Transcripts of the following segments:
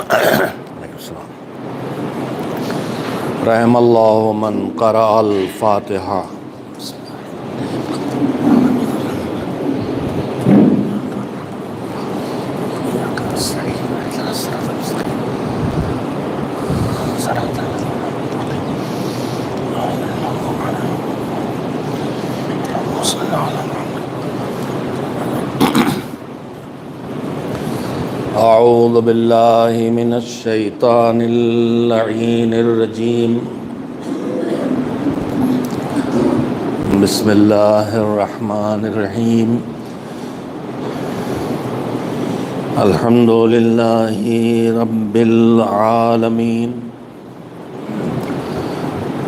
علیکم السلام. رحم اللہ من قرأ الفاتحہ. اعوذ باللہ من الشیطان اللعین الرجیم. بسم اللہ الرحمن الرحیم. الحمد للہ رب العالمین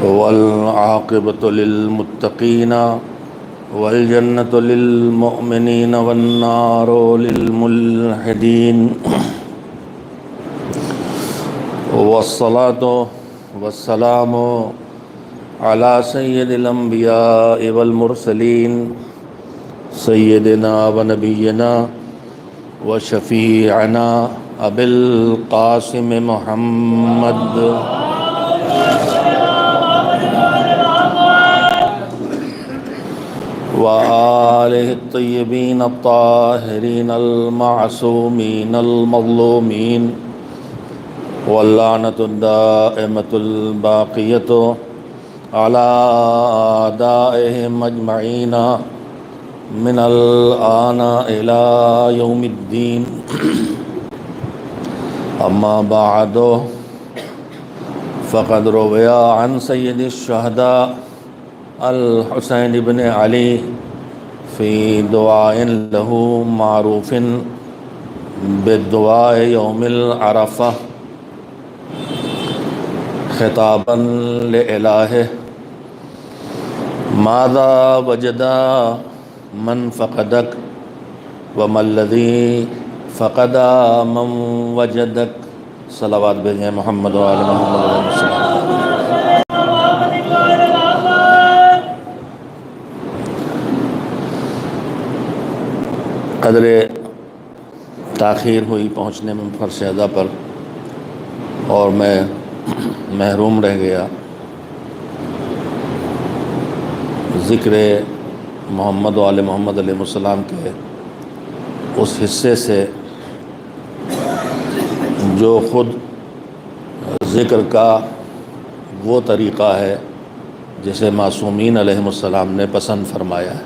والعاقبۃ للمتقین والجنة للمؤمنین والنار للملحدین والصلاة والسلام علی سید الانبیاء والمرسلین سیدنا ونبینا وشفیعنا ابی القاسم محمد وآلہ الطیبین الطاہرین المعصومین المظلومین واللعنۃ الدائمۃ الباقیۃ علی اعدائہم اجمعین من الآن الی یوم الدین. اما بعد فقد روی عن سید الشہداء الحسین بن علی فی دعاء له معروف بالدعاء یوم العرفہ خطابا لإلہہ ماذا وجد من فقدک وما الذی فقد من وجدک. صلوات بھیجیں محمد و آل محمد علیہ وسلم. قدر تاخیر ہوئی پہنچنے میں فرش ادا پر اور میں محروم رہ گیا ذکر محمد و آل محمد علیہ السلام کے اس حصے سے جو خود ذکر کا وہ طریقہ ہے جسے معصومین علیہ السلام نے پسند فرمایا ہے.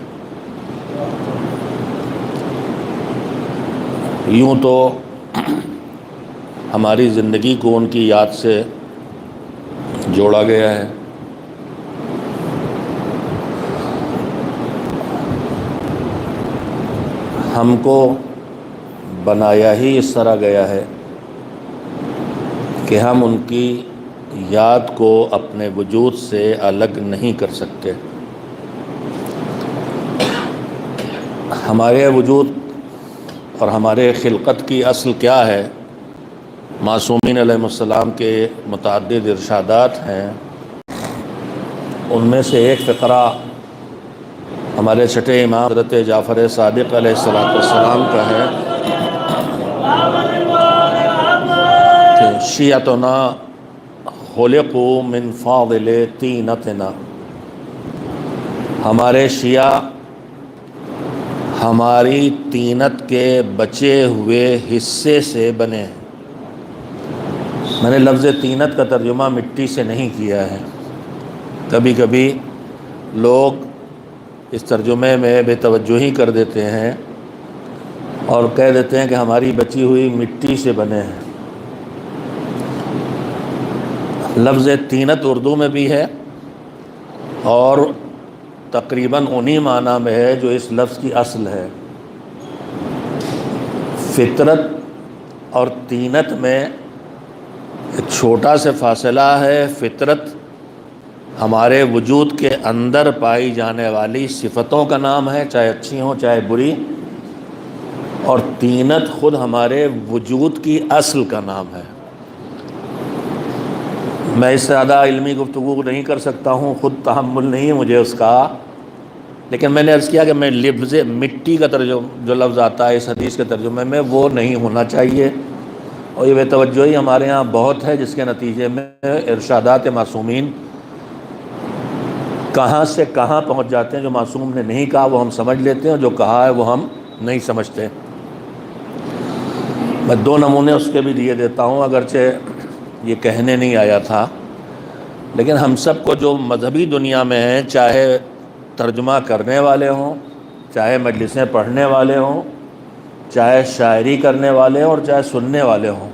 یوں تو ہماری زندگی کو ان کی یاد سے جوڑا گیا ہے. ہم کو بنایا ہی اس طرح گیا ہے کہ ہم ان کی یاد کو اپنے وجود سے الگ نہیں کر سکتے. ہمارے وجود اور ہمارے خلقت کی اصل کیا ہے؟ معصومین علیہ السلام کے متعدد ارشادات ہیں. ان میں سے ایک فقرہ ہمارے چھٹے امام حضرت جعفر صادق علیہ السلام کا ہے کہ شیعتنا خلقوا من فاضل طینتنا. ہمارے شیعہ ہماری طینت کے بچے ہوئے حصے سے بنے ہیں. میں نے لفظ طینت کا ترجمہ مٹی سے نہیں کیا ہے. کبھی کبھی لوگ اس ترجمے میں بے توجہی کر دیتے ہیں اور کہہ دیتے ہیں کہ ہماری بچی ہوئی مٹی سے بنے ہیں. لفظ طینت اردو میں بھی ہے اور تقریباً انہی معنی میں ہے جو اس لفظ کی اصل ہے. فطرت اور طینت میں ایک چھوٹا سے فاصلہ ہے. فطرت ہمارے وجود کے اندر پائی جانے والی صفتوں کا نام ہے، چاہے اچھی ہوں چاہے بری، اور طینت خود ہمارے وجود کی اصل کا نام ہے. میں اس سے زیادہ علمی گفتگو نہیں کر سکتا ہوں، خود تحمل نہیں ہے مجھے اس کا، لیکن میں نے عرض کیا کہ میں لفظ مٹی کا ترجمہ جو لفظ آتا ہے اس حدیث کے ترجمے میں وہ نہیں ہونا چاہیے. اور یہ بے توجہی ہمارے ہاں بہت ہے، جس کے نتیجے میں ارشادات معصومین کہاں سے کہاں پہنچ جاتے ہیں۔ جو معصوم نے نہیں کہا وہ ہم سمجھ لیتے ہیں، جو کہا ہے وہ ہم نہیں سمجھتے۔ میں 2 نمونے اس کے بھی دیے دیتا ہوں، اگرچہ یہ کہنے نہیں آیا تھا، لیکن ہم سب کو جو مذہبی دنیا میں ہیں، چاہے ترجمہ کرنے والے ہوں، چاہے مجلسیں پڑھنے والے ہوں، چاہے شاعری کرنے والے ہوں، اور چاہے سننے والے ہوں،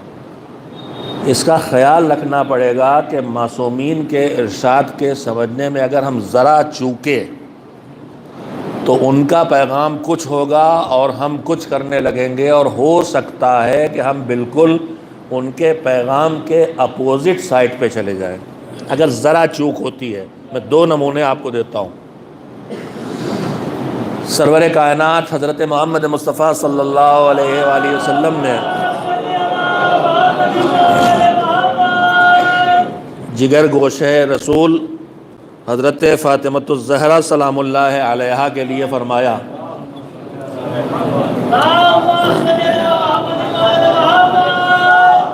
اس کا خیال رکھنا پڑے گا کہ معصومین کے ارشاد کے سمجھنے میں اگر ہم ذرا چوکے تو ان کا پیغام کچھ ہوگا اور ہم کچھ کرنے لگیں گے، اور ہو سکتا ہے کہ ہم بالکل ان کے پیغام کے اپوزٹ سائڈ پہ چلے جائیں اگر ذرا چوک ہوتی ہے۔ میں 2 نمونے آپ کو دیتا ہوں۔ سرور کائنات حضرت محمد مصطفیٰ صلی اللہ علیہ وآلہ وسلم نے جگر گوشہ رسول حضرت فاطمۃ الزہرا سلام اللہ علیہا کے لیے فرمایا،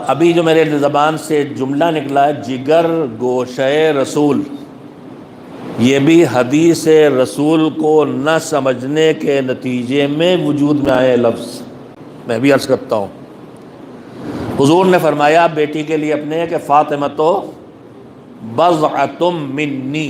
ابھی جو میرے زبان سے جملہ نکلا ہے جگر گوشہ رسول، یہ بھی حدیث رسول کو نہ سمجھنے کے نتیجے میں وجود میں آئے لفظ۔ میں بھی عرض کرتا ہوں، حضور نے فرمایا بیٹی کے لیے اپنے کہ فاطمہ تو بضعۃ منی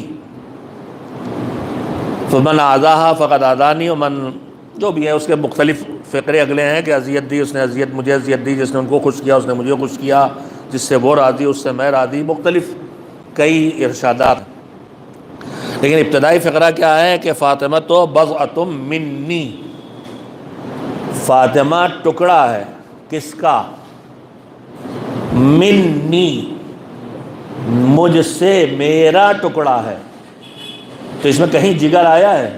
فمن آذاہا فقد آذانی، ومن جو بھی ہے اس کے مختلف فقرے اگلے ہیں کہ اذیت دی اس نے مجھے اذیت دی، جس نے ان کو خوش کیا اس نے مجھے خوش کیا، جس سے وہ راضی اس سے میں راضی، مختلف کئی ارشادات۔ لیکن ابتدائی فقرہ کیا ہے کہ فاطمہ تو بضعۃ منی، فاطمہ ٹکڑا ہے کس کا؟ منی، مجھ سے، میرا ٹکڑا ہے۔ تو اس میں کہیں جگر آیا ہے؟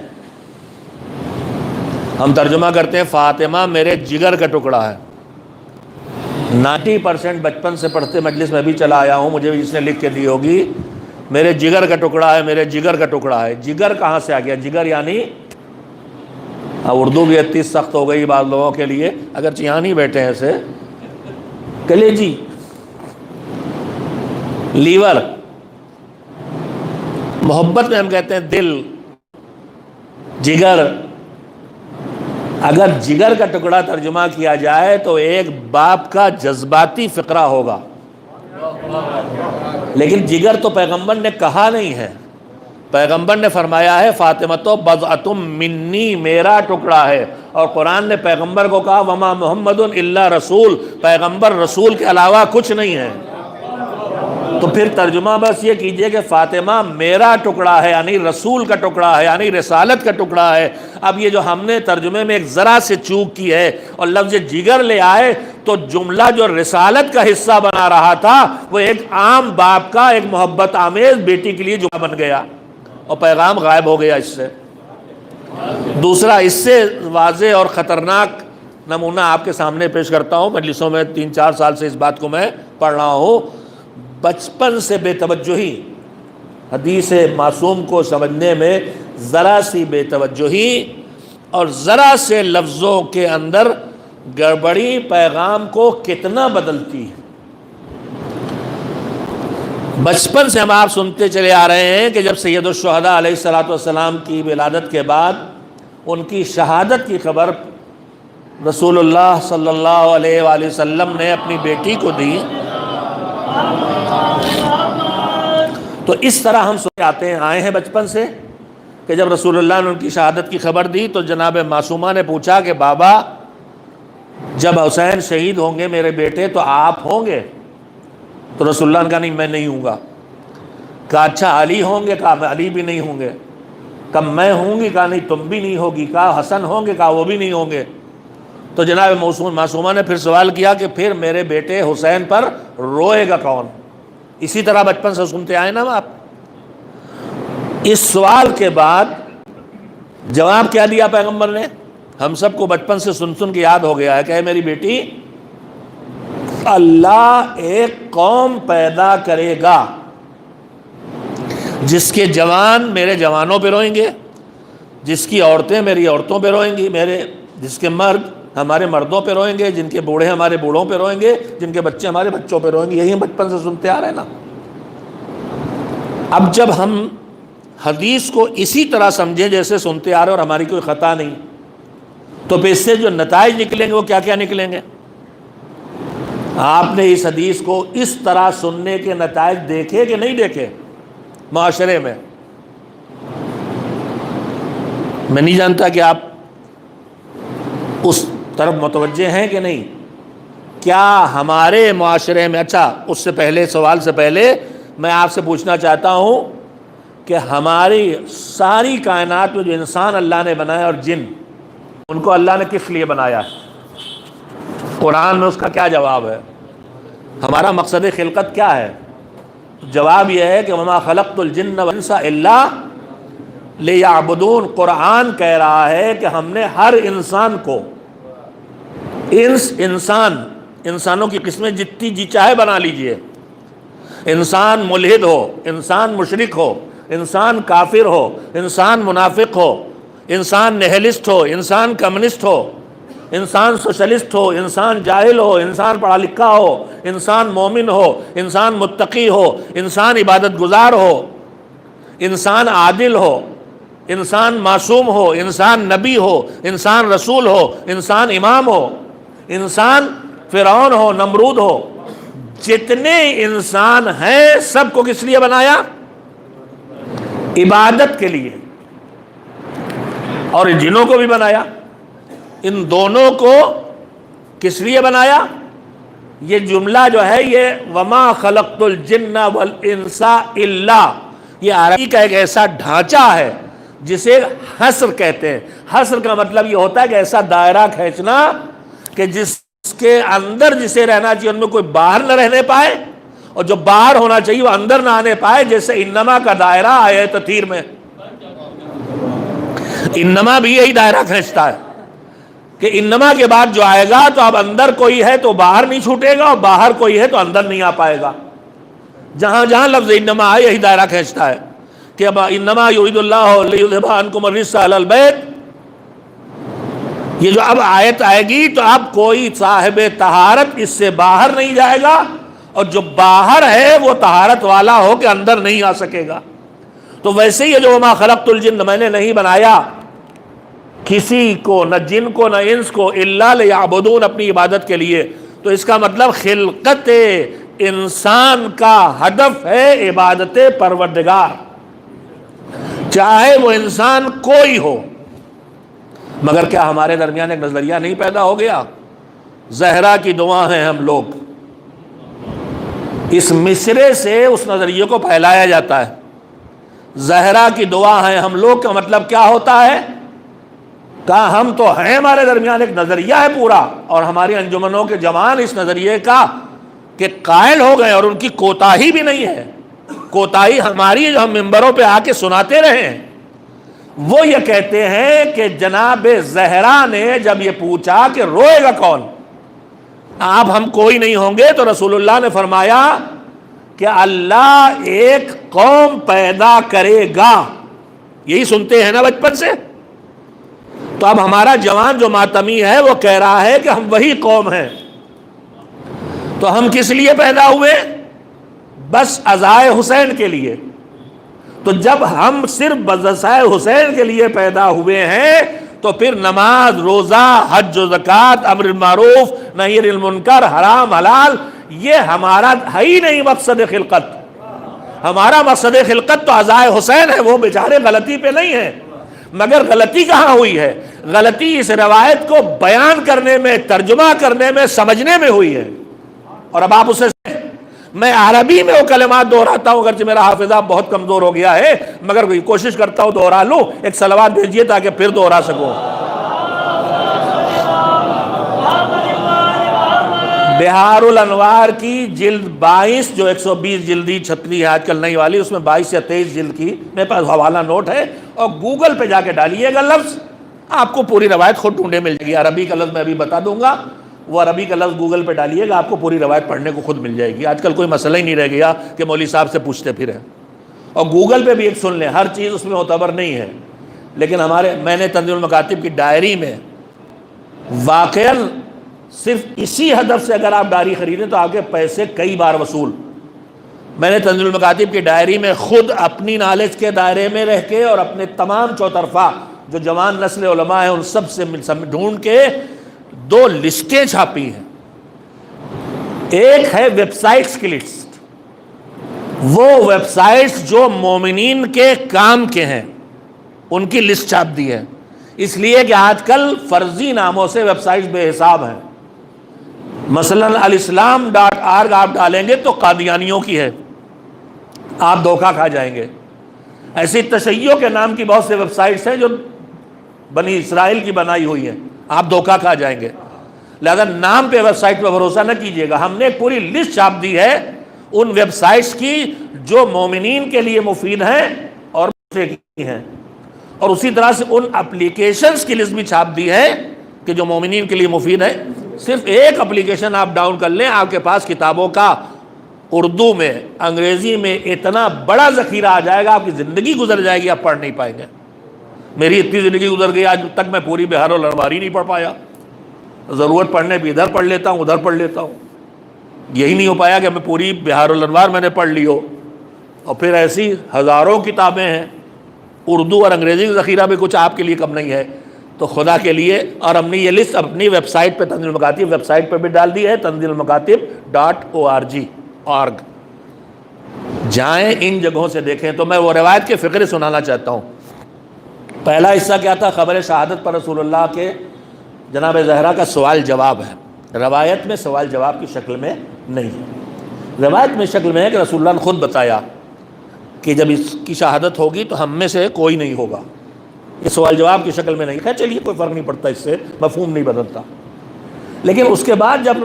ہم ترجمہ کرتے ہیں فاطمہ میرے جگر کا ٹکڑا ہے۔ 90% بچپن سے پڑھتے مجلس میں بھی چلا آیا ہوں، مجھے بھی جس نے لکھ کے دی ہوگی میرے جگر کا ٹکڑا ہے، میرے جگر کا ٹکڑا ہے۔ جگر کہاں سے آ گیا؟ جگر یعنی اردو بھی اتنی سخت ہو گئی بعض لوگوں کے لیے، اگرچہ یہاں نہیں بیٹھے ہیں ایسے، کلیجی، لیور، محبت میں ہم کہتے ہیں دل، جگر۔ اگر جگر کا ٹکڑا ترجمہ کیا جائے تو ایک باپ کا جذباتی فقرہ ہوگا، لیکن جگر تو پیغمبر نے کہا نہیں ہے، پیغمبر نے فرمایا ہے فاطمہ تو بضعۃ منی، میرا ٹکڑا ہے۔ اور قرآن نے پیغمبر کو کہا وما محمد الا رسول، پیغمبر رسول کے علاوہ کچھ نہیں ہے۔ تو پھر ترجمہ بس یہ کیجئے کہ فاطمہ میرا ٹکڑا ہے، یعنی رسول کا ٹکڑا ہے، یعنی رسالت کا ٹکڑا ہے۔ اب یہ جو ہم نے ترجمے میں ایک ذرا سے چوک کی ہے اور لفظ جگر لے آئے تو جملہ جو رسالت کا حصہ بنا رہا تھا وہ ایک عام باپ کا ایک محبت آمیز بیٹی کے لیے جملہ بن گیا اور پیغام غائب ہو گیا اس سے۔ دوسرا اس سے واضح اور خطرناک نمونہ آپ کے سامنے پیش کرتا ہوں، مجلسوں میں 3-4 سال سے اس بات کو میں پڑھ رہا ہوں۔ بچپن سے بے توجہی، حدیث معصوم کو سمجھنے میں ذرا سی بے توجہی اور ذرا سے لفظوں کے اندر گڑبڑی پیغام کو کتنا بدلتی ہے۔ بچپن سے ہم آپ سنتے چلے آ رہے ہیں کہ جب سید الشہداء علیہ السلام کی ولادت کے بعد ان کی شہادت کی خبر رسول اللہ صلی اللہ علیہ وآلہ وسلم نے اپنی بیٹی کو دی، تو اس طرح ہم سنتے آئے ہیں بچپن سے کہ جب رسول اللہ نے ان کی شہادت کی خبر دی تو جناب معصومہ نے پوچھا کہ بابا جب حسین شہید ہوں گے میرے بیٹے تو آپ ہوں گے؟ تو رسول اللہ نے کہا نہیں میں نہیں ہوں گا۔ کہا اچھا علی ہوں گے؟ کہا علی بھی نہیں ہوں گے۔ کہا میں ہوں گی؟ کہا نہیں تم بھی نہیں ہوگی۔ کہا حسن ہوں گے؟ کہا وہ بھی نہیں ہوں گے۔ تو جناب معصومہ نے پھر سوال کیا کہ پھر میرے بیٹے حسین پر روئے گا کون؟ اسی طرح بچپن سے سنتے آئے نا آپ۔ اس سوال کے بعد جواب کیا دیا پیغمبر نے؟ ہم سب کو بچپن سے سن کے یاد ہو گیا ہے کہ اے میری بیٹی، اللہ ایک قوم پیدا کرے گا جس کے جوان میرے جوانوں پہ روئیں گے، جس کی عورتیں میری عورتوں پہ روئیں گی، جس کے مرد ہمارے مردوں پہ روئیں گے، جن کے بوڑھے ہمارے بوڑھوں پہ روئیں گے، جن کے بچے ہمارے بچوں پہ روئیں گے، یہی ہم بچپن سے سنتے آ رہے ہیں نا۔ اب جب ہم حدیث کو اسی طرح سمجھیں جیسے سنتے آ رہے اور ہماری کوئی خطا نہیں، تو پھر اس سے جو نتائج نکلیں گے وہ کیا کیا نکلیں گے؟ آپ نے اس حدیث کو اس طرح سننے کے نتائج دیکھے کہ نہیں دیکھے معاشرے میں؟ میں نہیں جانتا کہ آپ اس طرف متوجہ ہیں کہ نہیں۔ کیا ہمارے معاشرے میں، اچھا اس سے پہلے، سوال سے پہلے میں آپ سے پوچھنا چاہتا ہوں کہ ہماری ساری کائنات میں جو انسان اللہ نے بنایا اور جن، ان کو اللہ نے کس لیے بنایا؟ قرآن میں اس کا کیا جواب ہے؟ ہمارا مقصد خلقت کیا ہے؟ جواب یہ ہے کہ وما خلقت الجن والانس الا لیعبدون۔ قرآن کہہ رہا ہے کہ ہم نے ہر انسان کو، انسانوں کی قسمیں جتنی جی چاہے بنا لیجئے، انسان ملحد ہو، انسان مشرک ہو، انسان کافر ہو، انسان منافق ہو، انسان نہلسٹ ہو، انسان کمیونسٹ ہو، انسان سوشلسٹ ہو، انسان جاہل ہو، انسان پڑھا لکھا ہو، انسان مومن ہو، انسان متقی ہو، انسان عبادت گزار ہو، انسان عادل ہو، انسان معصوم ہو، انسان نبی ہو، انسان رسول ہو، انسان امام ہو، انسان فرعون ہو، نمرود ہو، جتنے انسان ہیں سب کو کس لیے بنایا؟ عبادت کے لیے۔ اور جنوں کو بھی بنایا، ان دونوں کو کس لیے بنایا؟ یہ جملہ جو ہے یہ وما خلقت الجن والانس الا، یہ عربی کا ایک ایسا ڈھانچہ ہے جسے حصر کہتے ہیں۔ حصر کا مطلب یہ ہوتا ہے کہ ایسا دائرہ کھینچنا کہ جس کے اندر جسے رہنا چاہیے ان میں کوئی باہر نہ رہنے پائے، اور جو باہر ہونا چاہیے وہ اندر نہ آنے پائے، جیسے انما کا دائرہ آئے تطہیر میں۔ انما بھی یہی دائرہ کھینچتا ہے کہ انما کے بعد جو آئے گا تو اب اندر کوئی ہے تو باہر نہیں چھوٹے گا، اور باہر کوئی ہے تو اندر نہیں آ پائے گا۔ جہاں جہاں لفظ انما آئے یہی دائرہ کھینچتا ہے کہ اب انما یرید اللہ لیذھب عنکم الرجس اہل البیت، یہ جو اب آیت آئے گی تو اب کوئی صاحب طہارت اس سے باہر نہیں جائے گا، اور جو باہر ہے وہ طہارت والا ہو کے اندر نہیں آ سکے گا۔ تو ویسے ہی جو وما خلقت الجن، میں نے نہیں بنایا کسی کو، نہ جن کو نہ انس کو، الا لیعبدون، اپنی عبادت کے لیے۔ تو اس کا مطلب خلقت انسان کا ہدف ہے عبادت پروردگار، چاہے وہ انسان کوئی ہو۔ مگر کیا ہمارے درمیان ایک نظریہ نہیں پیدا ہو گیا؟ زہرا کی دعا ہیں ہم لوگ، اس مصرے سے اس نظریے کو پھیلایا جاتا ہے۔ زہرا کی دعا ہیں ہم لوگ کا مطلب کیا ہوتا ہے؟ کہا ہم تو ہیں، ہمارے درمیان ایک نظریہ ہے پورا، اور ہماری انجمنوں کے جوان اس نظریے کا کہ قائل ہو گئے، اور ان کی کوتاہی بھی نہیں ہے۔ کوتاہی ہماری جو ہم ممبروں پہ آ کے سناتے رہے ہیں۔ وہ یہ کہتے ہیں کہ جناب زہرا نے جب یہ پوچھا کہ روئے گا کون، آپ ہم کوئی نہیں ہوں گے، تو رسول اللہ نے فرمایا کہ اللہ ایک قوم پیدا کرے گا۔ یہی سنتے ہیں نا بچپن سے۔ تو اب ہمارا جوان جو ماتمی ہے وہ کہہ رہا ہے کہ ہم وہی قوم ہیں۔ تو ہم کس لیے پیدا ہوئے؟ بس عزائے حسین کے لیے۔ تو جب ہم صرف بزائے حسین کے لیے پیدا ہوئے ہیں تو پھر نماز، روزہ، حج و زکوٰۃ، امر بالمعروف، نہی عن المنکر، حرام حلال، یہ ہمارا ہے ہی نہیں مقصد خلقت۔ ہمارا مقصد خلقت تو عزائے حسین ہے، وہ بیچارے غلطی پہ نہیں ہیں۔ مگر غلطی کہاں ہوئی ہے؟ غلطی اس روایت کو بیان کرنے میں، ترجمہ کرنے میں، سمجھنے میں ہوئی ہے۔ اور اب آپ اسے، میں عربی میں وہ کلمات دہراتا ہوں، اگرچہ میرا حافظہ بہت کمزور ہو گیا ہے، مگر کوشش کرتا ہوں دوہرا لوں۔ ایک صلوات بھیجیے تاکہ پھر دوہرا سکوں۔ بہار الانوار کی جلد 22 جو 120 جلدی چھتری ہے آج کل نئی والی، اس میں 22 یا 23 جلد کی میرے پاس حوالہ نوٹ ہے، اور گوگل پہ جا کے ڈالیے گا لفظ، آپ کو پوری روایت خود ڈھونڈے مل جائے گی۔ عربی کا لفظ میں ابھی بتا دوں گا، وہ عربی کا لفظ گوگل پہ ڈالیے گا، آپ کو پوری روایت پڑھنے کو خود مل جائے گی۔ آج کل کوئی مسئلہ ہی نہیں رہ گیا کہ مولوی صاحب سے پوچھتے پھریں، اور گوگل پہ بھی ایک سن لیں، ہر چیز اس میں معتبر نہیں ہے۔ لیکن میں نے تنظیم المکاتب کی ڈائری میں واقعاً صرف اسی ہدف سے اگر آپ ڈائری خریدیں تو آپ کے پیسے کئی بار وصول. میں نے تنزیل المکاتب کی ڈائری میں خود اپنی نالج کے دائرے میں رہ کے اور اپنے تمام چوطرفہ جو جوان نسل علماء ہیں ان سب سے ڈھونڈ کے 2 لسٹیں چھاپی ہیں. ایک ہے ویب سائٹس کی لسٹ، وہ ویب سائٹس جو مومنین کے کام کے ہیں ان کی لسٹ چھاپ دی ہے، اس لیے کہ آج کل فرضی ناموں سے ویب سائٹس بے حساب ہیں. مثلا الاسلام.org آپ ڈالیں گے تو قادیانیوں کی ہے، آپ دھوکہ کھا جائیں گے. ایسی تشیع کے نام کی بہت سے ویب سائٹس ہیں جو بنی اسرائیل کی بنائی ہوئی ہیں، آپ دھوکہ کھا جائیں گے. لہذا نام پہ ویب سائٹ پہ بھروسہ نہ کیجیے گا. ہم نے ایک پوری لسٹ چھاپ دی ہے ان ویب سائٹس کی جو مومنین کے لیے مفید ہیں اور کی ہیں، اور اسی طرح سے ان اپلیکیشنز کی لسٹ بھی چھاپ دی ہے کہ جو مومنین کے لیے مفید ہے. صرف ایک اپلیکیشن آپ ڈاؤن کر لیں، آپ کے پاس کتابوں کا اردو میں انگریزی میں اتنا بڑا ذخیرہ آ جائے گا، آپ کی زندگی گزر جائے گی، آپ پڑھ نہیں پائیں گے. میری اتنی زندگی گزر گئی آج تک میں پوری بہار الانوار ہی نہیں پڑھ پایا. ضرورت پڑھنے پہ ادھر پڑھ لیتا ہوں ادھر پڑھ لیتا ہوں، یہی نہیں ہو پایا کہ میں پوری بہار الانوار میں نے پڑھ لی ہو. اور پھر ایسی ہزاروں کتابیں ہیں، اردو اور انگریزی کا ذخیرہ بھی کچھ آپ کے لیے کم نہیں ہے. تو خدا کے لیے، اور ہم نے یہ لسٹ اپنی ویب سائٹ پہ تنزیل المکاتب ویب سائٹ پہ بھی ڈال دی ہے، تنزیل المکاتب.org. جائیں ان جگہوں سے دیکھیں. تو میں وہ روایت کے فقرے سنانا چاہتا ہوں. پہلا حصہ کیا تھا؟ خبر شہادت پر رسول اللہ کے جناب زہرا کا سوال جواب ہے. روایت میں سوال جواب کی شکل میں نہیں ہے، روایت میں شکل میں ہے کہ رسول اللہ نے خود بتایا کہ جب اس کی شہادت ہوگی تو ہم میں سے کوئی نہیں ہوگا. یہ سوال جواب کی شکل میں نہیں. خیر چلیے کوئی فرق نہیں پڑتا، اس سے مفہوم نہیں بدلتا. لیکن اس کے بعد جب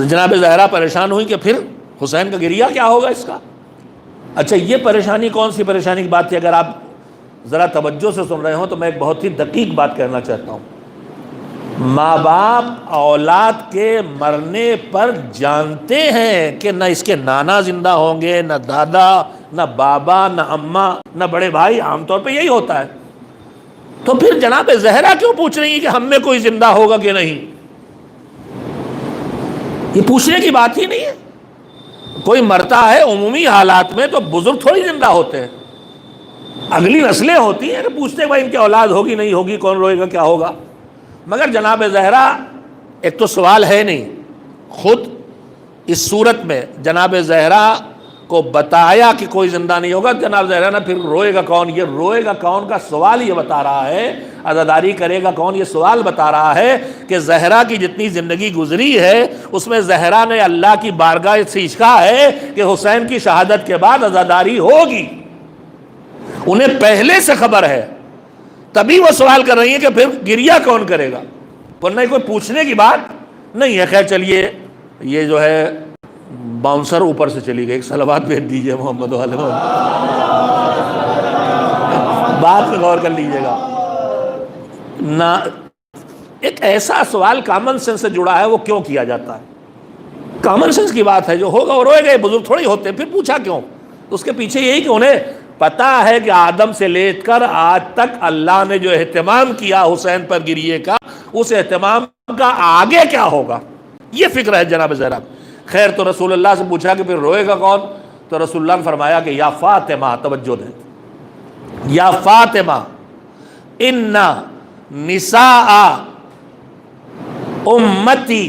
جناب زہرا پریشان ہوئی کہ پھر حسین کا گریہ کیا ہوگا اس کا. اچھا یہ پریشانی کون سی پریشانی کی بات تھی؟ اگر آپ ذرا توجہ سے سن رہے ہوں تو میں ایک بہت ہی دقیق بات کہنا چاہتا ہوں. ماں باپ اولاد کے مرنے پر جانتے ہیں کہ نہ اس کے نانا زندہ ہوں گے، نہ دادا، نہ بابا، نہ اماں، نہ بڑے بھائی. عام طور پہ یہی ہوتا ہے. تو پھر جناب زہرا کیوں پوچھ رہی ہیں کہ ہم میں کوئی زندہ ہوگا کہ نہیں؟ یہ پوچھنے کی بات ہی نہیں ہے. کوئی مرتا ہے عمومی حالات میں تو بزرگ تھوڑی زندہ ہوتے ہیں، اگلی نسلیں ہوتی ہیں کہ پوچھتے ہیں بھائی ان کی اولاد ہوگی نہیں ہوگی، کون روئے گا، کیا ہوگا. مگر جناب زہرا ایک تو سوال ہے نہیں، خود اس صورت میں جناب زہرا کو بتایا کہ کوئی زندہ نہیں ہوگا. جناب زہرا نے پھر روئے گا کون، یہ روئے گا کون کا سوال یہ بتا رہا ہے. عزاداری کرے گا کون، یہ سوال بتا رہا ہے کہ زہرا کی جتنی زندگی گزری ہے اس میں زہرا نے اللہ کی بارگاہ سے سیکھا ہے کہ حسین کی شہادت کے بعد عزاداری ہوگی. انہیں پہلے سے خبر ہے، تبھی وہ سوال کر رہی ہیں کہ پھر گریہ کون کرے گا، ورنہ کوئی پوچھنے کی بات نہیں ہے. خیر چلیے، یہ جو ہے باؤنسر اوپر سے چلی گئی، ایک صلوات بھیج دیجئے محمد علیہ بات پہ غور کر لیجئے گا. نہ ایک ایسا سوال کامن سینس سے جڑا ہے وہ کیوں کیا جاتا ہے؟ کامن سینس کی بات ہے، جو ہوگا وہ روئے گا، بزرگ تھوڑی ہوتے ہیں. پھر پوچھا کیوں؟ اس کے پیچھے یہی کہ انہیں پتا ہے کہ آدم سے لے کر آج تک اللہ نے جو اہتمام کیا حسین پر گریے کا، اس اہتمام کا آگے کیا ہوگا، یہ فکر ہے جناب زہرا. خیر تو رسول اللہ سے پوچھا کہ پھر روئے گا کون؟ تو رسول اللہ نے فرمایا کہ یا فاطمہ، توجہ دیں، یا فاطمہ ان نساء امتی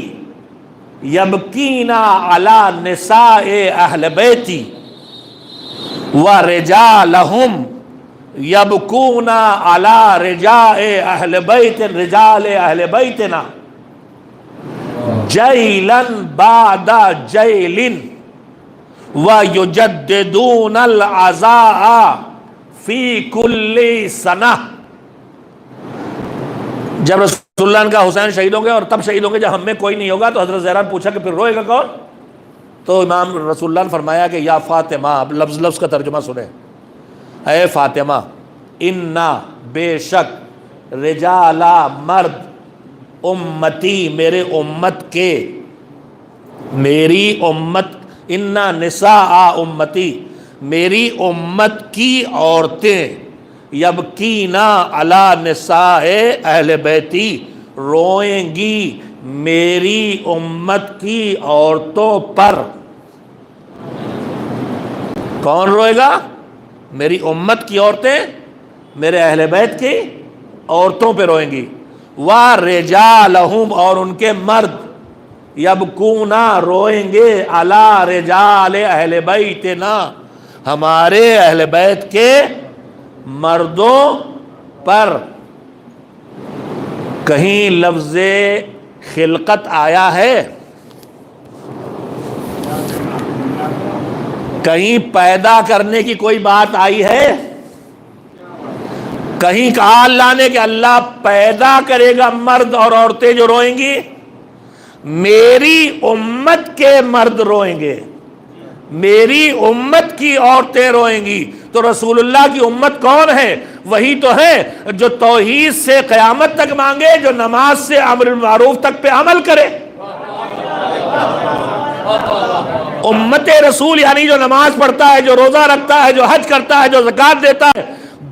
یبکینا علی نساء اہل بیتی وَرِجَالَهُمْ يَبْكُونَ عَلَى رِجَالِ أَهْلِ بَيْتِنَا جَيْلًا بَعْدَ جَيْلٍ وَيُجَدِّدُونَ الْعَزَاءَ فِي كُلِّ سَنَةٍ. جب رسول اللہ کا حسین شہید ہوں گے اور تب شہید ہوں گے جب ہم میں کوئی نہیں ہوگا، تو حضرت زہرا نے پوچھا کہ پھر روئے گا کون؟ تو امام رسول اللہ نے فرمایا کہ یا فاطمہ، اب لفظ لفظ کا ترجمہ سنیں، اے فاطمہ، انا بے شک، رجالا مرد، امتی میرے امت کے، میری امت، انا نساء امتی میری امت کی عورتیں، یبکینا علی نساء اہل بیتی، روئیں گی میری امت کی عورتوں پر۔ کون روئے گا؟ میری امت کی عورتیں، میرے اہل بیت کی عورتوں پہ روئیں گی۔ وَرِجَالَهُمْ، اور ان کے مرد، یبکونا روئیں گے، عَلَى رِجَالِ اہل بیتنا، ہمارے اہل بیت کے مردوں پر۔ کہیں لفظ خلقت آیا ہے؟ کہیں پیدا کرنے کی کوئی بات آئی ہے؟ کہیں کہا اللہ نے کہ اللہ پیدا کرے گا مرد اور عورتیں جو روئیں گی؟ میری امت کے مرد روئیں گے، میری امت کی عورتیں روئیں گی۔ تو رسول اللہ کی امت کون ہے؟ وہی تو ہے جو توحید سے قیامت تک مانگے، جو نماز سے امر بالمعروف تک پہ عمل کرے۔ امت رسول یعنی جو نماز پڑھتا ہے، جو روزہ رکھتا ہے، جو حج کرتا ہے، جو زکوٰۃ دیتا ہے،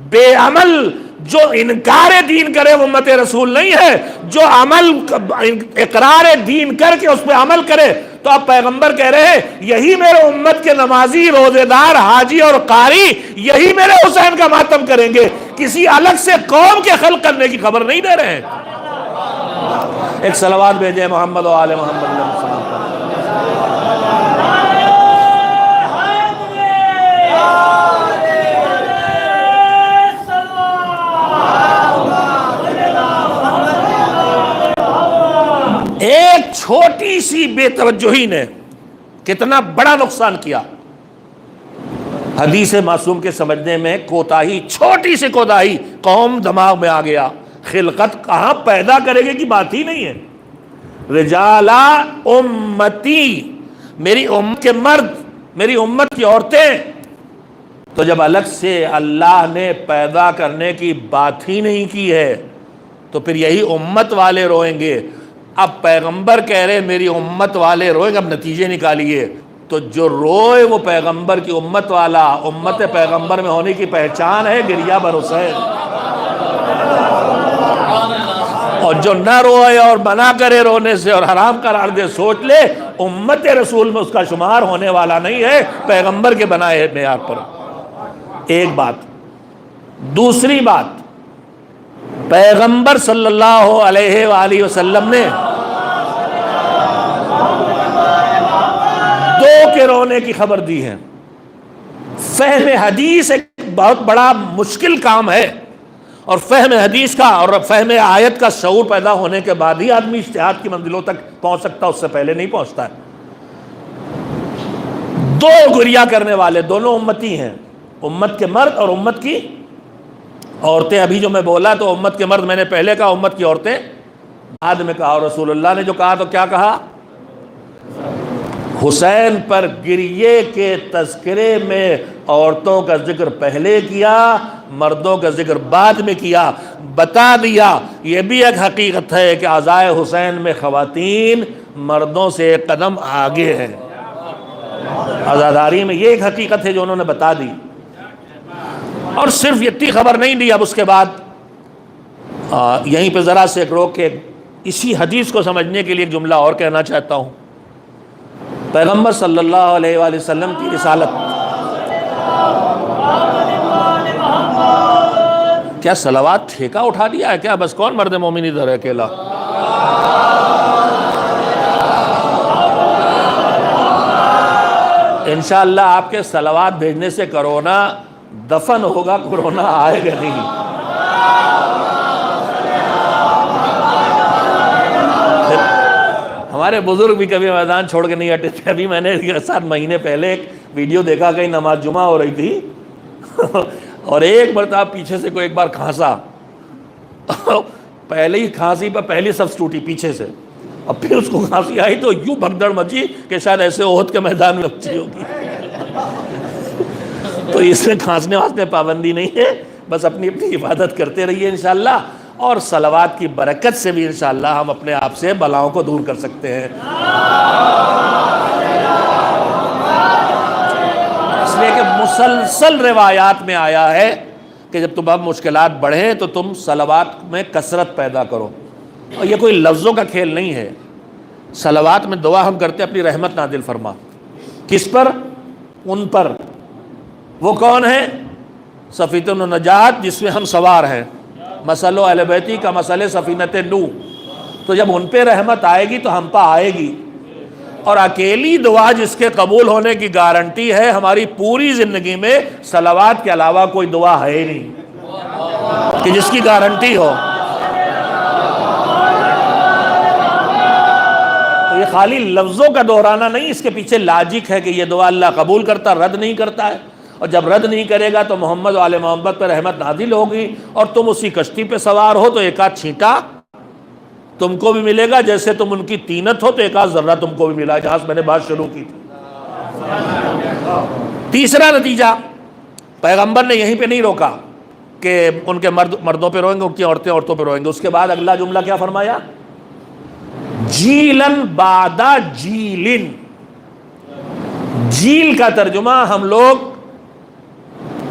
بے عمل جو انکار دین کرے وہ امت رسول نہیں ہے۔ جو عمل اقرار دین کر کے اس پہ عمل کرے، تو اب پیغمبر کہہ رہے ہیں یہی میرے امت کے نمازی، روزے دار، حاجی اور قاری یہی میرے حسین کا ماتم کریں گے، کسی الگ سے قوم کے خلق کرنے کی خبر نہیں دے رہے ہیں۔ ایک صلوات بھیجیں محمد و آل محمد علیہ وسلم۔ ایک چھوٹی سی بے توجہی نے کتنا بڑا نقصان کیا۔ حدیث معصوم کے سمجھنے میں کوتاہی، چھوٹی سی کوتاہی، قوم دماغ میں آ گیا، خلقت کہاں پیدا کرے گی کی بات ہی نہیں ہے۔ رجالا امتی، میری امت کے مرد، میری امت کی عورتیں۔ تو جب الگ سے اللہ نے پیدا کرنے کی بات ہی نہیں کی ہے تو پھر یہی امت والے روئیں گے۔ اب پیغمبر کہہ رہے میری امت والے روئیں گے، اب نتیجے نکالیے۔ تو جو روئے وہ پیغمبر کی امت والا، امت پیغمبر میں ہونے کی پہچان ہے گریہ بر حسین۔ اور جو نہ روئے اور منع کرے رونے سے اور حرام قرار دے، سوچ لے امت رسول میں اس کا شمار ہونے والا نہیں ہے، پیغمبر کے بنائے معیار پر۔ ایک بات۔ دوسری بات، پیغمبر صلی اللہ علیہ وآلہ وسلم نے دو کے رونے کی خبر دی ہے۔ فہم حدیث ایک بہت بڑا مشکل کام ہے، اور فہم حدیث کا اور فہم آیت کا شعور پیدا ہونے کے بعد ہی آدمی اجتہاد کی منزلوں تک پہنچ سکتا، اس سے پہلے نہیں پہنچتا ہے۔ دو گریہ کرنے والے دونوں امتی ہیں، امت کے مرد اور امت کی عورتیں۔ ابھی جو میں بولا تو امت کے مرد میں نے پہلے کہا، امت کی عورتیں بعد میں کہا۔ اور رسول اللہ نے جو کہا تو کیا کہا؟ حسین پر گریے کے تذکرے میں عورتوں کا ذکر پہلے کیا، مردوں کا ذکر بعد میں کیا۔ بتا دیا یہ بھی ایک حقیقت ہے کہ عزائے حسین میں خواتین مردوں سے ایک قدم آگے ہیں۔ عزاداری میں یہ ایک حقیقت ہے جو انہوں نے بتا دی۔ اور صرف اتنی خبر نہیں دی، اب اس کے بعد یہیں پہ ذرا سے ایک روک کے اسی حدیث کو سمجھنے کے لیے ایک جملہ اور کہنا چاہتا ہوں۔ پیغمبر صلی اللہ علیہ وآلہ وسلم کی رسالت، کیا صلوات ٹھیکہ اٹھا دیا ہے کیا؟ بس کون مرد مومن ادھر ہے اکیلا؟ انشاءاللہ آپ کے صلوات بھیجنے سے کرونا دفن ہوگا، کرونا آئے گا نہیں۔ ہمارے بزرگ بھی کبھی میدان چھوڑ کے نہیں ہٹے تھے۔ ابھی میں نے 7 مہینے پہلے ایک ویڈیو دیکھا، کہیں نماز جمعہ ہو رہی تھی اور ایک مرتبہ پیچھے سے کوئی ایک بار کھانسا، پہلے ہی کھانسی پر پہلی صف ٹوٹی پیچھے سے، اور پھر اس کو کھانسی آئی تو یوں بھگدڑ مچی کہ شاید ایسے احد کے میدان میں مچی ہوگی۔ تو اس میں کھانسنے واسطے پابندی نہیں ہے، بس اپنی اپنی عبادت کرتے رہیے انشاءاللہ، اور صلوات کی برکت سے بھی انشاءاللہ ہم اپنے آپ سے بلاؤں کو دور کر سکتے ہیں۔ اس لیے کہ مسلسل روایات میں آیا ہے کہ جب تمہیں مشکلات بڑھیں تو تم صلوات میں کثرت پیدا کرو۔ اور یہ کوئی لفظوں کا کھیل نہیں ہے. صلوات میں دعا ہم کرتے اپنی رحمت نازل فرما. کس پر؟ ان پر. وہ کون ہے؟ سفینۃ النجات جس میں ہم سوار ہیں. مثل اہل بیتی کا مثل سفینۃ نوح. تو جب ان پہ رحمت آئے گی تو ہم پہ آئے گی. اور اکیلی دعا جس کے قبول ہونے کی گارنٹی ہے ہماری پوری زندگی میں صلوات کے علاوہ کوئی دعا ہے ہی نہیں کہ جس کی گارنٹی ہو. تو یہ خالی لفظوں کا دہرانا نہیں، اس کے پیچھے لاجک ہے کہ یہ دعا اللہ قبول کرتا، رد نہیں کرتا ہے. اور جب رد نہیں کرے گا تو محمد و آل محمد پہ رحمت نازل ہوگی، اور تم اسی کشتی پہ سوار ہو تو ایک آدھ چھینٹا تم کو بھی ملے گا، جیسے تم ان کی تینت ہو تو ایک آدھ ذرہ تم کو بھی ملا، جہاں سے میں نے بات شروع کی تھی. تیسرا نتیجہ، پیغمبر نے یہیں پہ نہیں روکا کہ ان کے مرد مردوں پہ روئیں گے، ان کی عورتیں عورتوں پہ روئیں گے. اس کے بعد اگلا جملہ کیا فرمایا؟ جیلن بعد جیلن. جیل کا ترجمہ ہم لوگ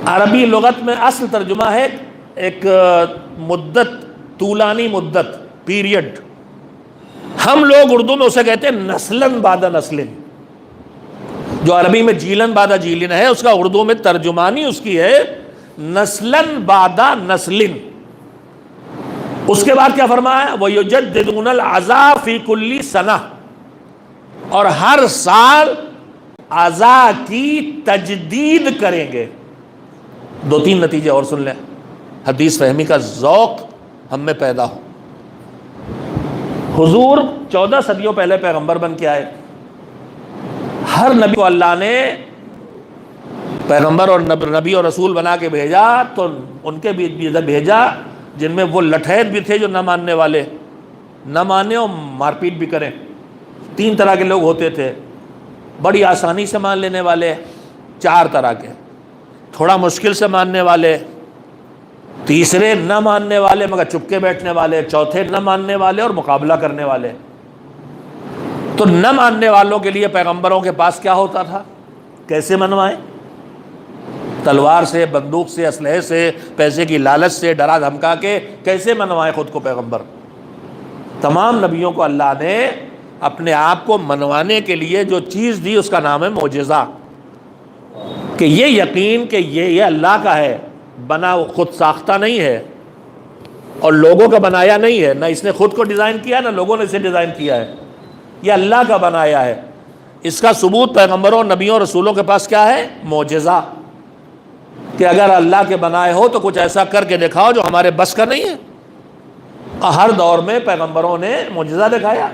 عربی لغت میں اصل ترجمہ ہے ایک مدت، طولانی مدت، پیریڈ. ہم لوگ اردو میں اسے کہتے ہیں نسلن بعد نسلن. جو عربی میں جیلن بعد جیلن ہے اس کا اردو میں ترجمانی اس کی ہے نسلن بعد نسلن. اس کے بعد کیا فرمایا؟ وَيُجَدِّدُونَ الْعَزَا فِي كُلِّ سَنَةٍ. اور ہر سال عزا کی تجدید کریں گے. دو تین نتیجے اور سن لیں، حدیث فہمی کا ذوق ہم میں پیدا ہو. حضور 14 صدیوں پہلے پیغمبر بن کے آئے. ہر نبی کو اللہ نے پیغمبر اور نبی اور رسول بنا کے بھیجا تو ان کے بھی بھیجا جن میں وہ لٹھیت بھی تھے جو نہ ماننے والے، نہ مانے اور مار پیٹ بھی کریں. 3 طرح کے لوگ ہوتے تھے. بڑی آسانی سے مان لینے والے 4 طرح کے، تھوڑا مشکل سے ماننے والے، تیسرے نہ ماننے والے مگر چپ کے بیٹھنے والے، چوتھے نہ ماننے والے اور مقابلہ کرنے والے. تو نہ ماننے والوں کے لیے پیغمبروں کے پاس کیا ہوتا تھا؟ کیسے منوائیں؟ تلوار سے، بندوق سے، اسلحے سے، پیسے کی لالچ سے، ڈرا دھمکا کے کیسے منوائیں خود کو پیغمبر؟ تمام نبیوں کو اللہ نے اپنے آپ کو منوانے کے لیے جو چیز دی اس کا نام ہے معجزہ. کہ یہ یقین کہ یہ اللہ کا ہے، بنا خود ساختہ نہیں ہے اور لوگوں کا بنایا نہیں ہے، نہ اس نے خود کو ڈیزائن کیا نہ لوگوں نے اسے ڈیزائن کیا ہے، یہ اللہ کا بنایا ہے. اس کا ثبوت پیغمبروں، نبیوں، رسولوں کے پاس کیا ہے؟ معجزہ. کہ اگر اللہ کے بنائے ہو تو کچھ ایسا کر کے دکھاؤ جو ہمارے بس کا نہیں ہے. ہر دور میں پیغمبروں نے معجزہ دکھایا.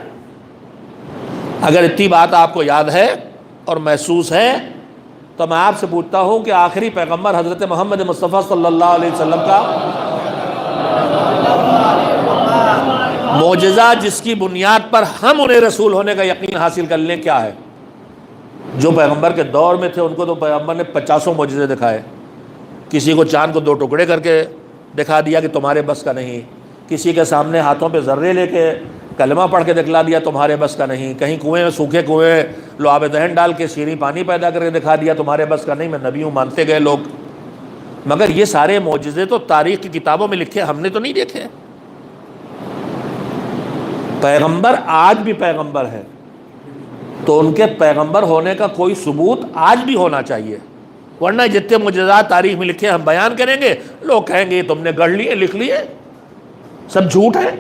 اگر اتنی بات آپ کو یاد ہے اور محسوس ہے تو میں آپ سے پوچھتا ہوں کہ آخری پیغمبر حضرت محمد مصطفیٰ صلی اللہ علیہ وسلم کا معجزہ جس کی بنیاد پر ہم انہیں رسول ہونے کا یقین حاصل کر لیں کیا ہے؟ جو پیغمبر کے دور میں تھے ان کو تو پیغمبر نے 50 معجزے دکھائے. کسی کو چاند کو 2 ٹکڑے کر کے دکھا دیا کہ تمہارے بس کا نہیں. کسی کے سامنے ہاتھوں پہ ذرے لے کے کلمہ پڑھ کے دکھلا دیا تمہارے بس کا نہیں. کہیں کنویں میں، سوکھے کنویں لعاب دہن ڈال کے شیریں پانی پیدا کر کے دکھا دیا تمہارے بس کا نہیں. میں نبی ہوں مانتے گئے لوگ. مگر یہ سارے معجزے تو تاریخ کی کتابوں میں لکھے، ہم نے تو نہیں دیکھے. پیغمبر آج بھی پیغمبر ہے تو ان کے پیغمبر ہونے کا کوئی ثبوت آج بھی ہونا چاہیے. ورنہ جتنے معجزات تاریخ میں لکھے ہم بیان کریں گے، لوگ کہیں گے تم نے گڑھ لیے، لکھ لیے، سب جھوٹ ہے،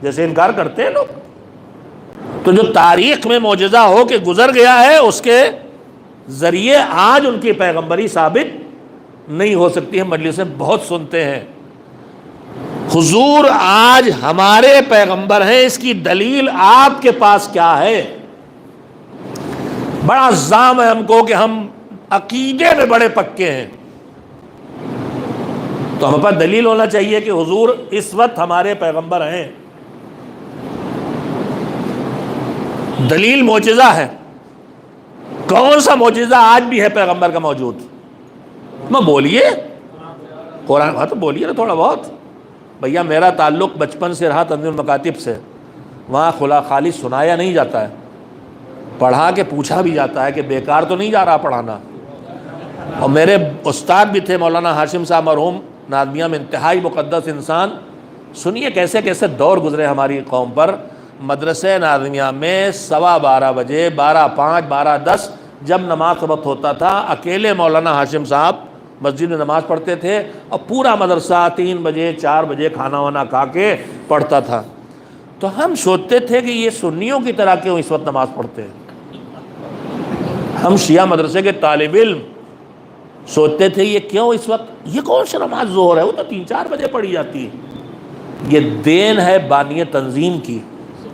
جیسے انکار کرتے ہیں لوگ. تو جو تاریخ میں معجزہ ہو کے گزر گیا ہے اس کے ذریعے آج ان کی پیغمبری ثابت نہیں ہو سکتی ہے. مجلسیں بہت سنتے ہیں حضور آج ہمارے پیغمبر ہیں، اس کی دلیل آپ کے پاس کیا ہے؟ بڑا زام ہے ہم کو کہ ہم عقیدے میں بڑے پکے ہیں، تو ہمارے پاس دلیل ہونا چاہیے کہ حضور اس وقت ہمارے پیغمبر ہیں. دلیل معجزہ ہے. کون سا معجزہ آج بھی ہے پیغمبر کا موجود؟ میں بولیے قرآن. ہاں تو بولیے نا تھوڑا بہت. بھیا میرا تعلق بچپن سے رہا تنظیم المکاتب سے، وہاں خالی سنایا نہیں جاتا ہے، پڑھا کے پوچھا بھی جاتا ہے کہ بیکار تو نہیں جا رہا پڑھانا. اور میرے استاد بھی تھے مولانا ہاشم صاحب مرحوم، نادمیہ میں انتہائی مقدس انسان، سنیے کیسے کیسے دور گزرے ہماری قوم پر. مدرسے ناظمیہ میں 12:15 بجے 12:05 12:10 جب نماز کا وقت ہوتا تھا اکیلے مولانا ہاشم صاحب مسجد میں نماز پڑھتے تھے اور پورا مدرسہ 3 بجے 4 بجے کھانا وانا کھا کے پڑھتا تھا. تو ہم سوچتے تھے کہ یہ سنیوں کی طرح کیوں اس وقت نماز پڑھتے ہیں. ہم شیعہ مدرسے کے طالب علم سوچتے تھے یہ کیوں اس وقت, یہ کون سی نماز ظہر ہے, وہ تو 3-4 بجے پڑھی جاتی ہے. یہ دین ہے بانی تنظیم کی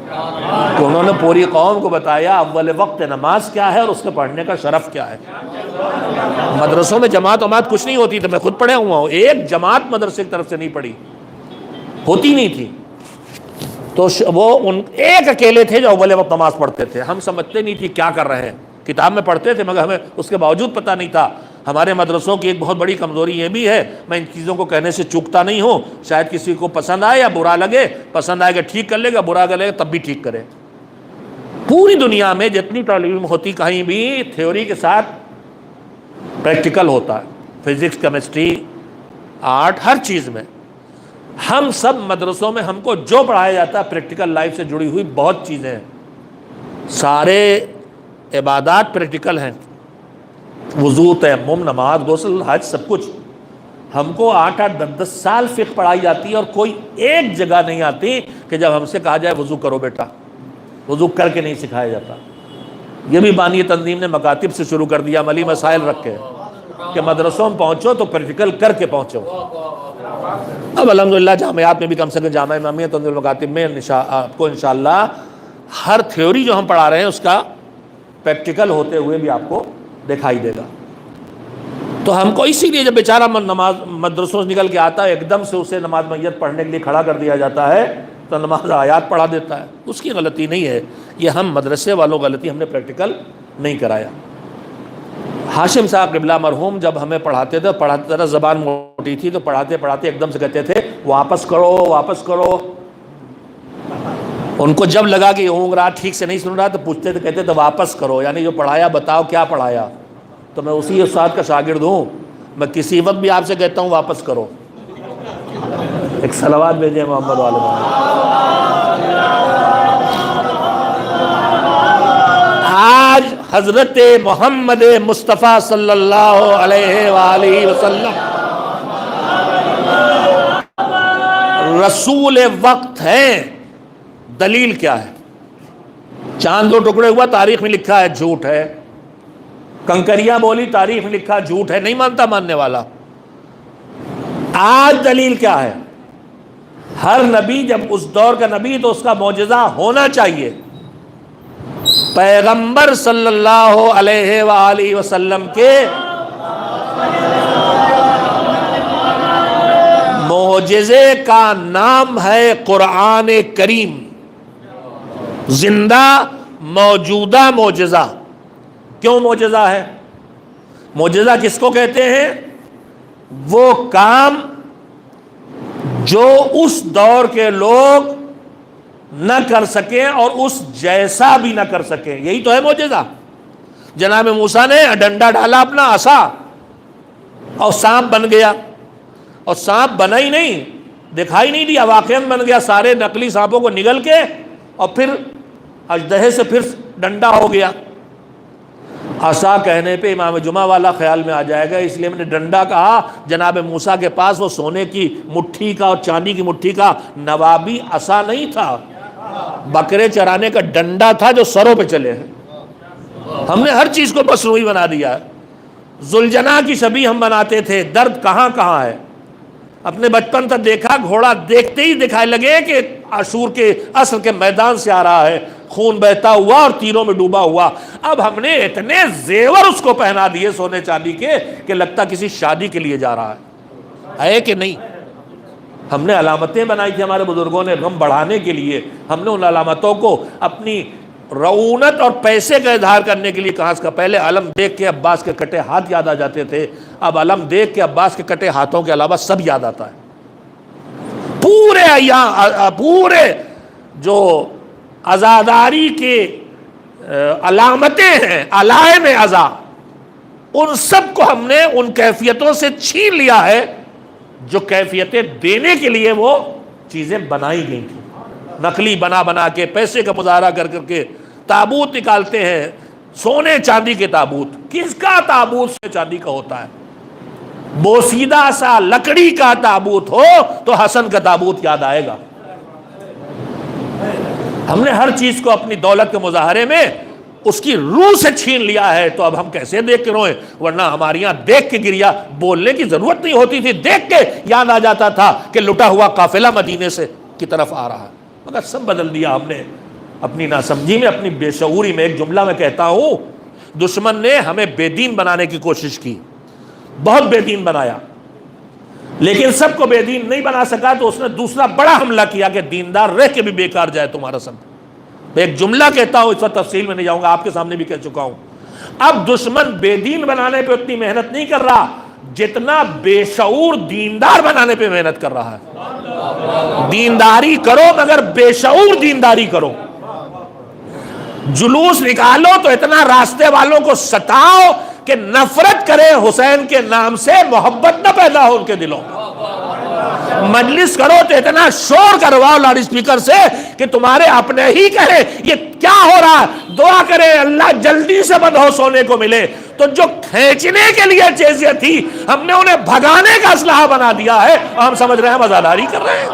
کہ انہوں نے پوری قوم کو بتایا اول وقت نماز کیا ہے اور اس کے پڑھنے کا شرف کیا ہے. مدرسوں میں جماعت کچھ نہیں ہوتی تھی, میں خود پڑھا ہوا ہوں, ایک جماعت مدرسے کی طرف سے نہیں پڑھی, ہوتی نہیں تھی. تو وہ ایک اکیلے تھے جو اول وقت نماز پڑھتے تھے. ہم سمجھتے نہیں تھی کیا کر رہے ہیں, کتاب میں پڑھتے تھے مگر ہمیں اس کے باوجود پتہ نہیں تھا. ہمارے مدرسوں کی ایک بہت بڑی کمزوری یہ بھی ہے, میں ان چیزوں کو کہنے سے چوکتا نہیں ہوں, شاید کسی کو پسند آئے یا برا لگے, پسند آئے گا ٹھیک کر لے گا, برا لگے گا تب بھی ٹھیک کرے. پوری دنیا میں جتنی تعلیم ہوتی کہیں بھی تھیوری کے ساتھ پریکٹیکل ہوتا ہے, فزکس کیمسٹری آرٹ ہر چیز میں. ہم سب مدرسوں میں ہم کو جو پڑھایا جاتا ہے پریکٹیکل لائف سے جڑی ہوئی بہت چیزیں ہیں, سارے عبادات پریکٹیکل ہیں, وضو تیمم نماز غسل حج سب کچھ. ہم کو 8-8 10-10 سال فقہ پڑھائی جاتی ہے اور کوئی ایک جگہ نہیں آتی کہ جب ہم سے کہا جائے وضو کرو بیٹا, وضو کر کے نہیں سکھایا جاتا. یہ بھی بانی تنظیم نے مکاتب سے شروع کر دیا, عملی مسائل رکھ کے کہ مدرسوں میں پہنچو تو پریکٹیکل کر کے پہنچو. اب الحمدللہ جامعات میں بھی کم سے کم جامعہ امامیہ تنظیم المکاتب میں آپ کو انشاءاللہ ہر تھیوری جو ہم پڑھا رہے ہیں اس کا پریکٹیکل ہوتے ہوئے بھی آپ کو دکھائی دے گا. تو ہم کو اسی لیے جب بیچارہ نماز مدرسوں سے نکل کے آتا ہے ایک دم سے اسے نماز میت پڑھنے کے لیے کھڑا کر دیا جاتا ہے تو نماز آیات پڑھا دیتا ہے. اس کی غلطی نہیں ہے, یہ ہم مدرسے والوں غلطی, ہم نے پریکٹیکل نہیں کرایا. ہاشم صاحب قبلہ مرحوم جب ہمیں پڑھاتے تھے زبان موٹی تھی تو پڑھاتے ایک دم سے کہتے تھے واپس کرو واپس کرو. ان کو جب لگا کہ یہ اونگ رہا ٹھیک سے نہیں سن رہا تو پوچھتے تھے, کہتے تھے واپس کرو, یعنی جو پڑھایا بتاؤ کیا پڑھایا. تو میں اسی استاد کا شاگرد ہوں, میں کسی وقت بھی آپ سے کہتا ہوں واپس کرو. ایک صلوات بھیجیں محمد والے. آج حضرت محمد مصطفیٰ صلی اللہ علیہ وآلہ وسلم رسول وقت ہیں. دلیل کیا ہے؟ چاند 2 ٹکڑے ہوا تاریخ میں لکھا ہے جھوٹ ہے, کنکریاں بولی تاریخ میں لکھا جھوٹ ہے, نہیں مانتا ماننے والا. آج دلیل کیا ہے؟ ہر نبی جب اس دور کا نبی تو اس کا معجزہ ہونا چاہیے. پیغمبر صلی اللہ علیہ وآلہ وسلم کے معجزے کا نام ہے قرآن کریم. زندہ موجودہ معجزہ. کیوں معجزہ ہے؟ معجزہ کس کو کہتے ہیں؟ وہ کام جو اس دور کے لوگ نہ کر سکیں اور اس جیسا بھی نہ کر سکیں, یہی تو ہے معجزہ. جناب موسیٰ نے ڈنڈا ڈالا اپنا عصا اور سانپ بن گیا, اور سانپ بنا ہی نہیں, دکھائی نہیں دیا, واقعاً بن گیا. سارے نقلی سانپوں کو نگل کے اور پھر اژدہے سے پھر ڈنڈا ہو گیا. عصا کہنے پہ امام جمعہ والا خیال میں آ جائے گا, اس لیے میں نے ڈنڈا کہا. جناب موسیٰ کے پاس وہ سونے کی مٹھی کا اور چاندی کی مٹھی کا نوابی عصا نہیں تھا, بکرے چرانے کا ڈنڈا تھا جو سروں پہ چلے ہیں. ہم نے ہر چیز کو مصنوعی بنا دیا ہے. ذوالجناح کی شبیہ ہم بناتے تھے, درد کہاں کہاں ہے. اپنے بچپن تک دیکھا, گھوڑا دیکھتے ہی دکھائے لگے کہ عاشور کے عصر کے میدان سے آ رہا ہے, خون بہتا ہوا اور تیروں میں ڈوبا ہوا. اب ہم نے اتنے زیور اس کو پہنا دیے سونے چاندی کے کہ لگتا کسی شادی کے لیے جا رہا ہے کہ نہیں. ہم نے علامتیں بنائی تھی ہمارے بزرگوں نے غم بڑھانے کے لیے. ہم نے ان علامتوں کو اپنی رعونت اور پیسے کا اظہار کرنے کے لیے کہاں سے. پہلے علم دیکھ کے عباس کے کٹے ہاتھ یاد آ جاتے تھے, اب علم دیکھ کے عباس کے کٹے ہاتھوں کے علاوہ سب یاد آتا ہے. پورے جو عزاداری کے علامتیں ہیں, علائم عزا, ان سب کو ہم نے ان کیفیتوں سے چھین لیا ہے جو کیفیتیں دینے کے لیے وہ چیزیں بنائی گئی تھیں، نقلی بنا بنا کے، پیسے کا مظاہرہ کر کر کے تابوت نکالتے ہیں، سونے چاندی کے تابوت. کس کا تابوت سونے چاندی کا ہوتا ہے؟ بوسیدہ سا لکڑی کا تابوت ہو تو حسن کا تابوت یاد آئے گا. ہم نے ہر چیز کو اپنی دولت کے مظاہرے میں اس کی روح سے چھین لیا ہے، تو اب ہم کیسے دیکھ کے روئیں؟ ورنہ ہمارے یہاں دیکھ کے گریا، بولنے کی ضرورت نہیں ہوتی تھی، دیکھ کے یاد آ جاتا تھا کہ لٹا ہوا قافلہ مدینے سے کی طرف آ رہا ہے. مگر سب بدل دیا ہم نے اپنی ناسمجھی میں، اپنی بے شعوری میں. ایک جملہ میں کہتا ہوں، دشمن نے ہمیں بے دین بنانے کی کوشش کی، بہت بے دین بنایا، لیکن سب کو بے دین نہیں بنا سکا، تو اس نے دوسرا بڑا حملہ کیا کہ دیندار رہ کے بھی بیکار جائے تمہارا سب. ایک جملہ کہتا ہوں، اس وقت تفصیل میں نہیں جاؤں گا، آپ کے سامنے بھی کہہ چکا ہوں. اب دشمن بے دین بنانے پہ اتنی محنت نہیں کر رہا جتنا بے شعور دیندار بنانے پہ محنت کر رہا ہے. دینداری کرو مگر بے شعور دینداری کرو. جلوس نکالو تو اتنا راستے والوں کو ستاؤ کہ نفرت کرے حسین کے نام سے، محبت نہ پیدا ہو ان کے دلوں میں. مجلس کرو تو اتنا شور کرواؤ لاؤڈ اسپیکر سے کہ تمہارے اپنے ہی کہے یہ کیا ہو رہا ہے، دعا کرے اللہ جلدی سے بند ہو، سونے کو ملے. تو جو کھینچنے کے لیے چیزیں تھی ہم نے انہیں بھگانے کا اسلحہ بنا دیا ہے، اور ہم سمجھ رہے ہیں مزاداری کر رہے ہیں.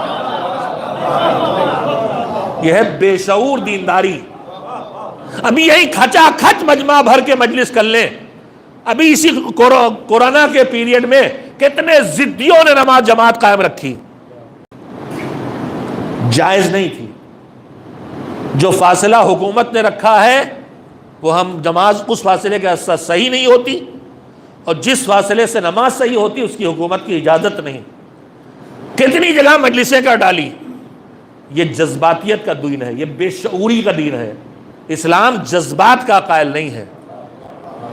یہ ہے بے شعور دینداری. ابھی یہی کھچا کھچ مجمع بھر کے مجلس کر لیں. ابھی اسی کورونا کے پیریڈ میں کتنے ضدیوں نے نماز جماعت قائم رکھی، جائز نہیں تھی. جو فاصلہ حکومت نے رکھا ہے وہ ہم نماز اس فاصلے کے ساتھ صحیح نہیں ہوتی، اور جس فاصلے سے نماز صحیح ہوتی اس کی حکومت کی اجازت نہیں. کتنی جگہ مجلسیں کر ڈالی. یہ جذباتیت کا دین ہے، یہ بے شعوری کا دین ہے. اسلام جذبات کا قائل نہیں ہے.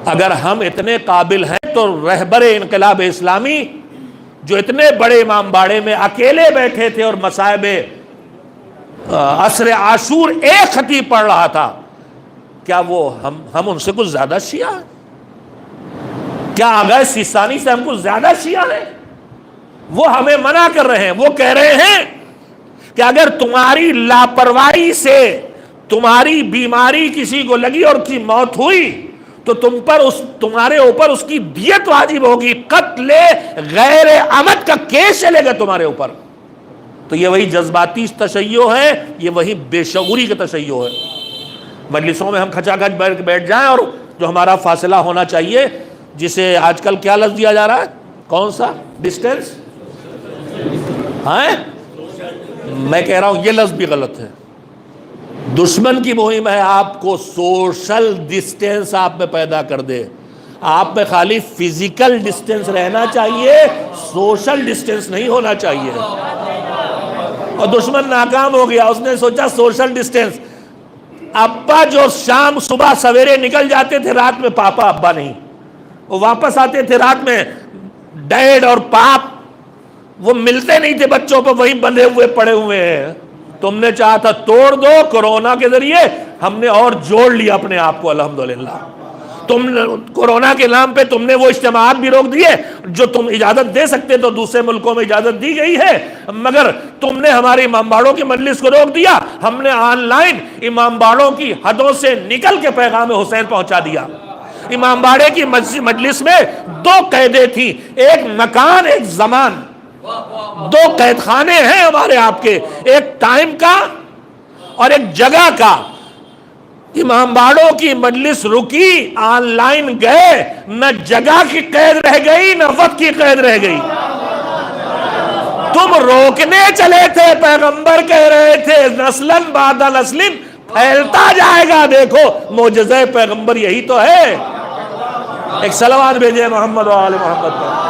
اگر ہم اتنے قابل ہیں تو رہبر انقلاب اسلامی جو اتنے بڑے امام باڑے میں اکیلے بیٹھے تھے اور مصائب عصر عاشور ایک خطیب پڑھ رہا تھا، کیا وہ ہم ان سے کچھ زیادہ شیعہ ہیں؟ کیا آغا سیستانی سے ہم کچھ زیادہ شیعہ ہیں؟ وہ ہمیں منع کر رہے ہیں. وہ کہہ رہے ہیں کہ اگر تمہاری لاپرواہی سے تمہاری بیماری کسی کو لگی اور کی موت ہوئی تو تمہارے اوپر اس کی دیت واجب ہوگی، قتل غیر عمد کا کیس چلے گا تمہارے اوپر. تو یہ وہی جذباتی تشیع ہے، یہ وہی بے شعوری کا تشیع ہے. مجلسوں میں ہم کھچا کھچ بیٹھ جائیں، اور جو ہمارا فاصلہ ہونا چاہیے، جسے آج کل کیا لفظ دیا جا رہا ہے، کون سا؟ ڈسٹینس. ہاں میں کہہ رہا ہوں یہ لفظ بھی غلط ہے. دشمن کی مہم ہے آپ کو سوشل ڈسٹینس آپ میں پیدا کر دے. آپ میں خالی فزیکل ڈسٹینس رہنا چاہیے، سوشل ڈسٹینس نہیں ہونا چاہیے. اور دشمن ناکام ہو گیا، اس نے سوچا سوشل ڈسٹینس. ابا جو شام صبح سویرے نکل جاتے تھے، رات میں پاپا ابا نہیں، وہ واپس آتے تھے رات میں ڈیڈ اور پاپ، وہ ملتے نہیں تھے بچوں پہ، وہیں بندھے ہوئے پڑے ہوئے ہیں. تم نے چاہا تھا توڑ دو، کورونا کے ذریعے ہم نے اور جوڑ لیا اپنے آپ کو الحمدللہ. تم کورونا کے نام پہ تم نے وہ اجتماعات بھی روک دیے جو تم اجازت دے سکتے تو دوسرے ملکوں میں اجازت دی گئی ہے، مگر تم نے ہمارے امام باڑوں کی مجلس کو روک دیا. ہم نے آن لائن امام باڑوں کی حدوں سے نکل کے پیغام حسین پہنچا دیا. امام باڑے کی مجلس میں دو قیدیں تھیں، ایک مکان ایک زمان. دو قید خانے ہیں ہمارے آپ کے، ایک ٹائم کا اور ایک جگہ کا. امام باڑوں کی مجلس رکی، آن لائن گئے، نہ جگہ کی قید رہ گئی نہ وقت کی قید رہ گئی. تم روکنے چلے تھے، پیغمبر کہہ رہے تھے نسلاً بعد نسلاً پھیلتا جائے گا. دیکھو معجزہ پیغمبر یہی تو ہے. ایک صلوات بھیجے محمد و آل محمد پر.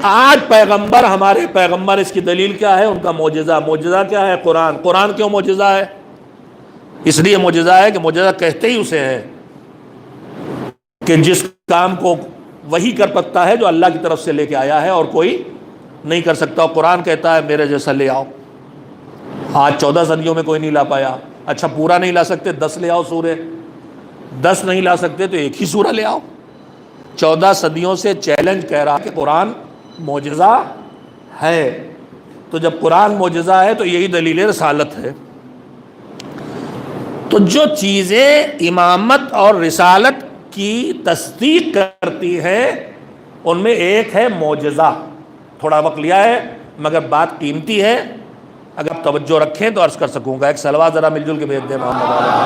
آج پیغمبر، ہمارے پیغمبر، اس کی دلیل کیا ہے؟ ان کا معجزہ کیا ہے؟ قرآن. قرآن کیوں معجزہ ہے؟ اس لیے معجزہ ہے کہ معجزہ کہتے ہی اسے ہیں کہ جس کام کو وہی کر سکتا ہے جو اللہ کی طرف سے لے کے آیا ہے، اور کوئی نہیں کر سکتا. قرآن کہتا ہے میرے جیسا لے آؤ. آج 14 صدیوں میں کوئی نہیں لا پایا. اچھا پورا نہیں لا سکتے، 10 لے آؤ سورے. 10 نہیں لا سکتے تو ایک ہی سورہ لے آؤ. 14 صدیوں سے چیلنج کہہ رہا کہ قرآن معجزہ ہے، تو جب قرآن معجزہ ہے تو یہی دلیل رسالت ہے۔ تو جو چیزیں امامت اور رسالت کی تصدیق کرتی ہے ان میں ایک ہے معجزہ۔ تھوڑا وقت لیا ہے مگر بات قیمتی ہے، اگر آپ توجہ رکھیں تو عرض کر سکوں گا۔ ایک صلوات ذرا مل جل کے بھیج دیں محمد علیہ۔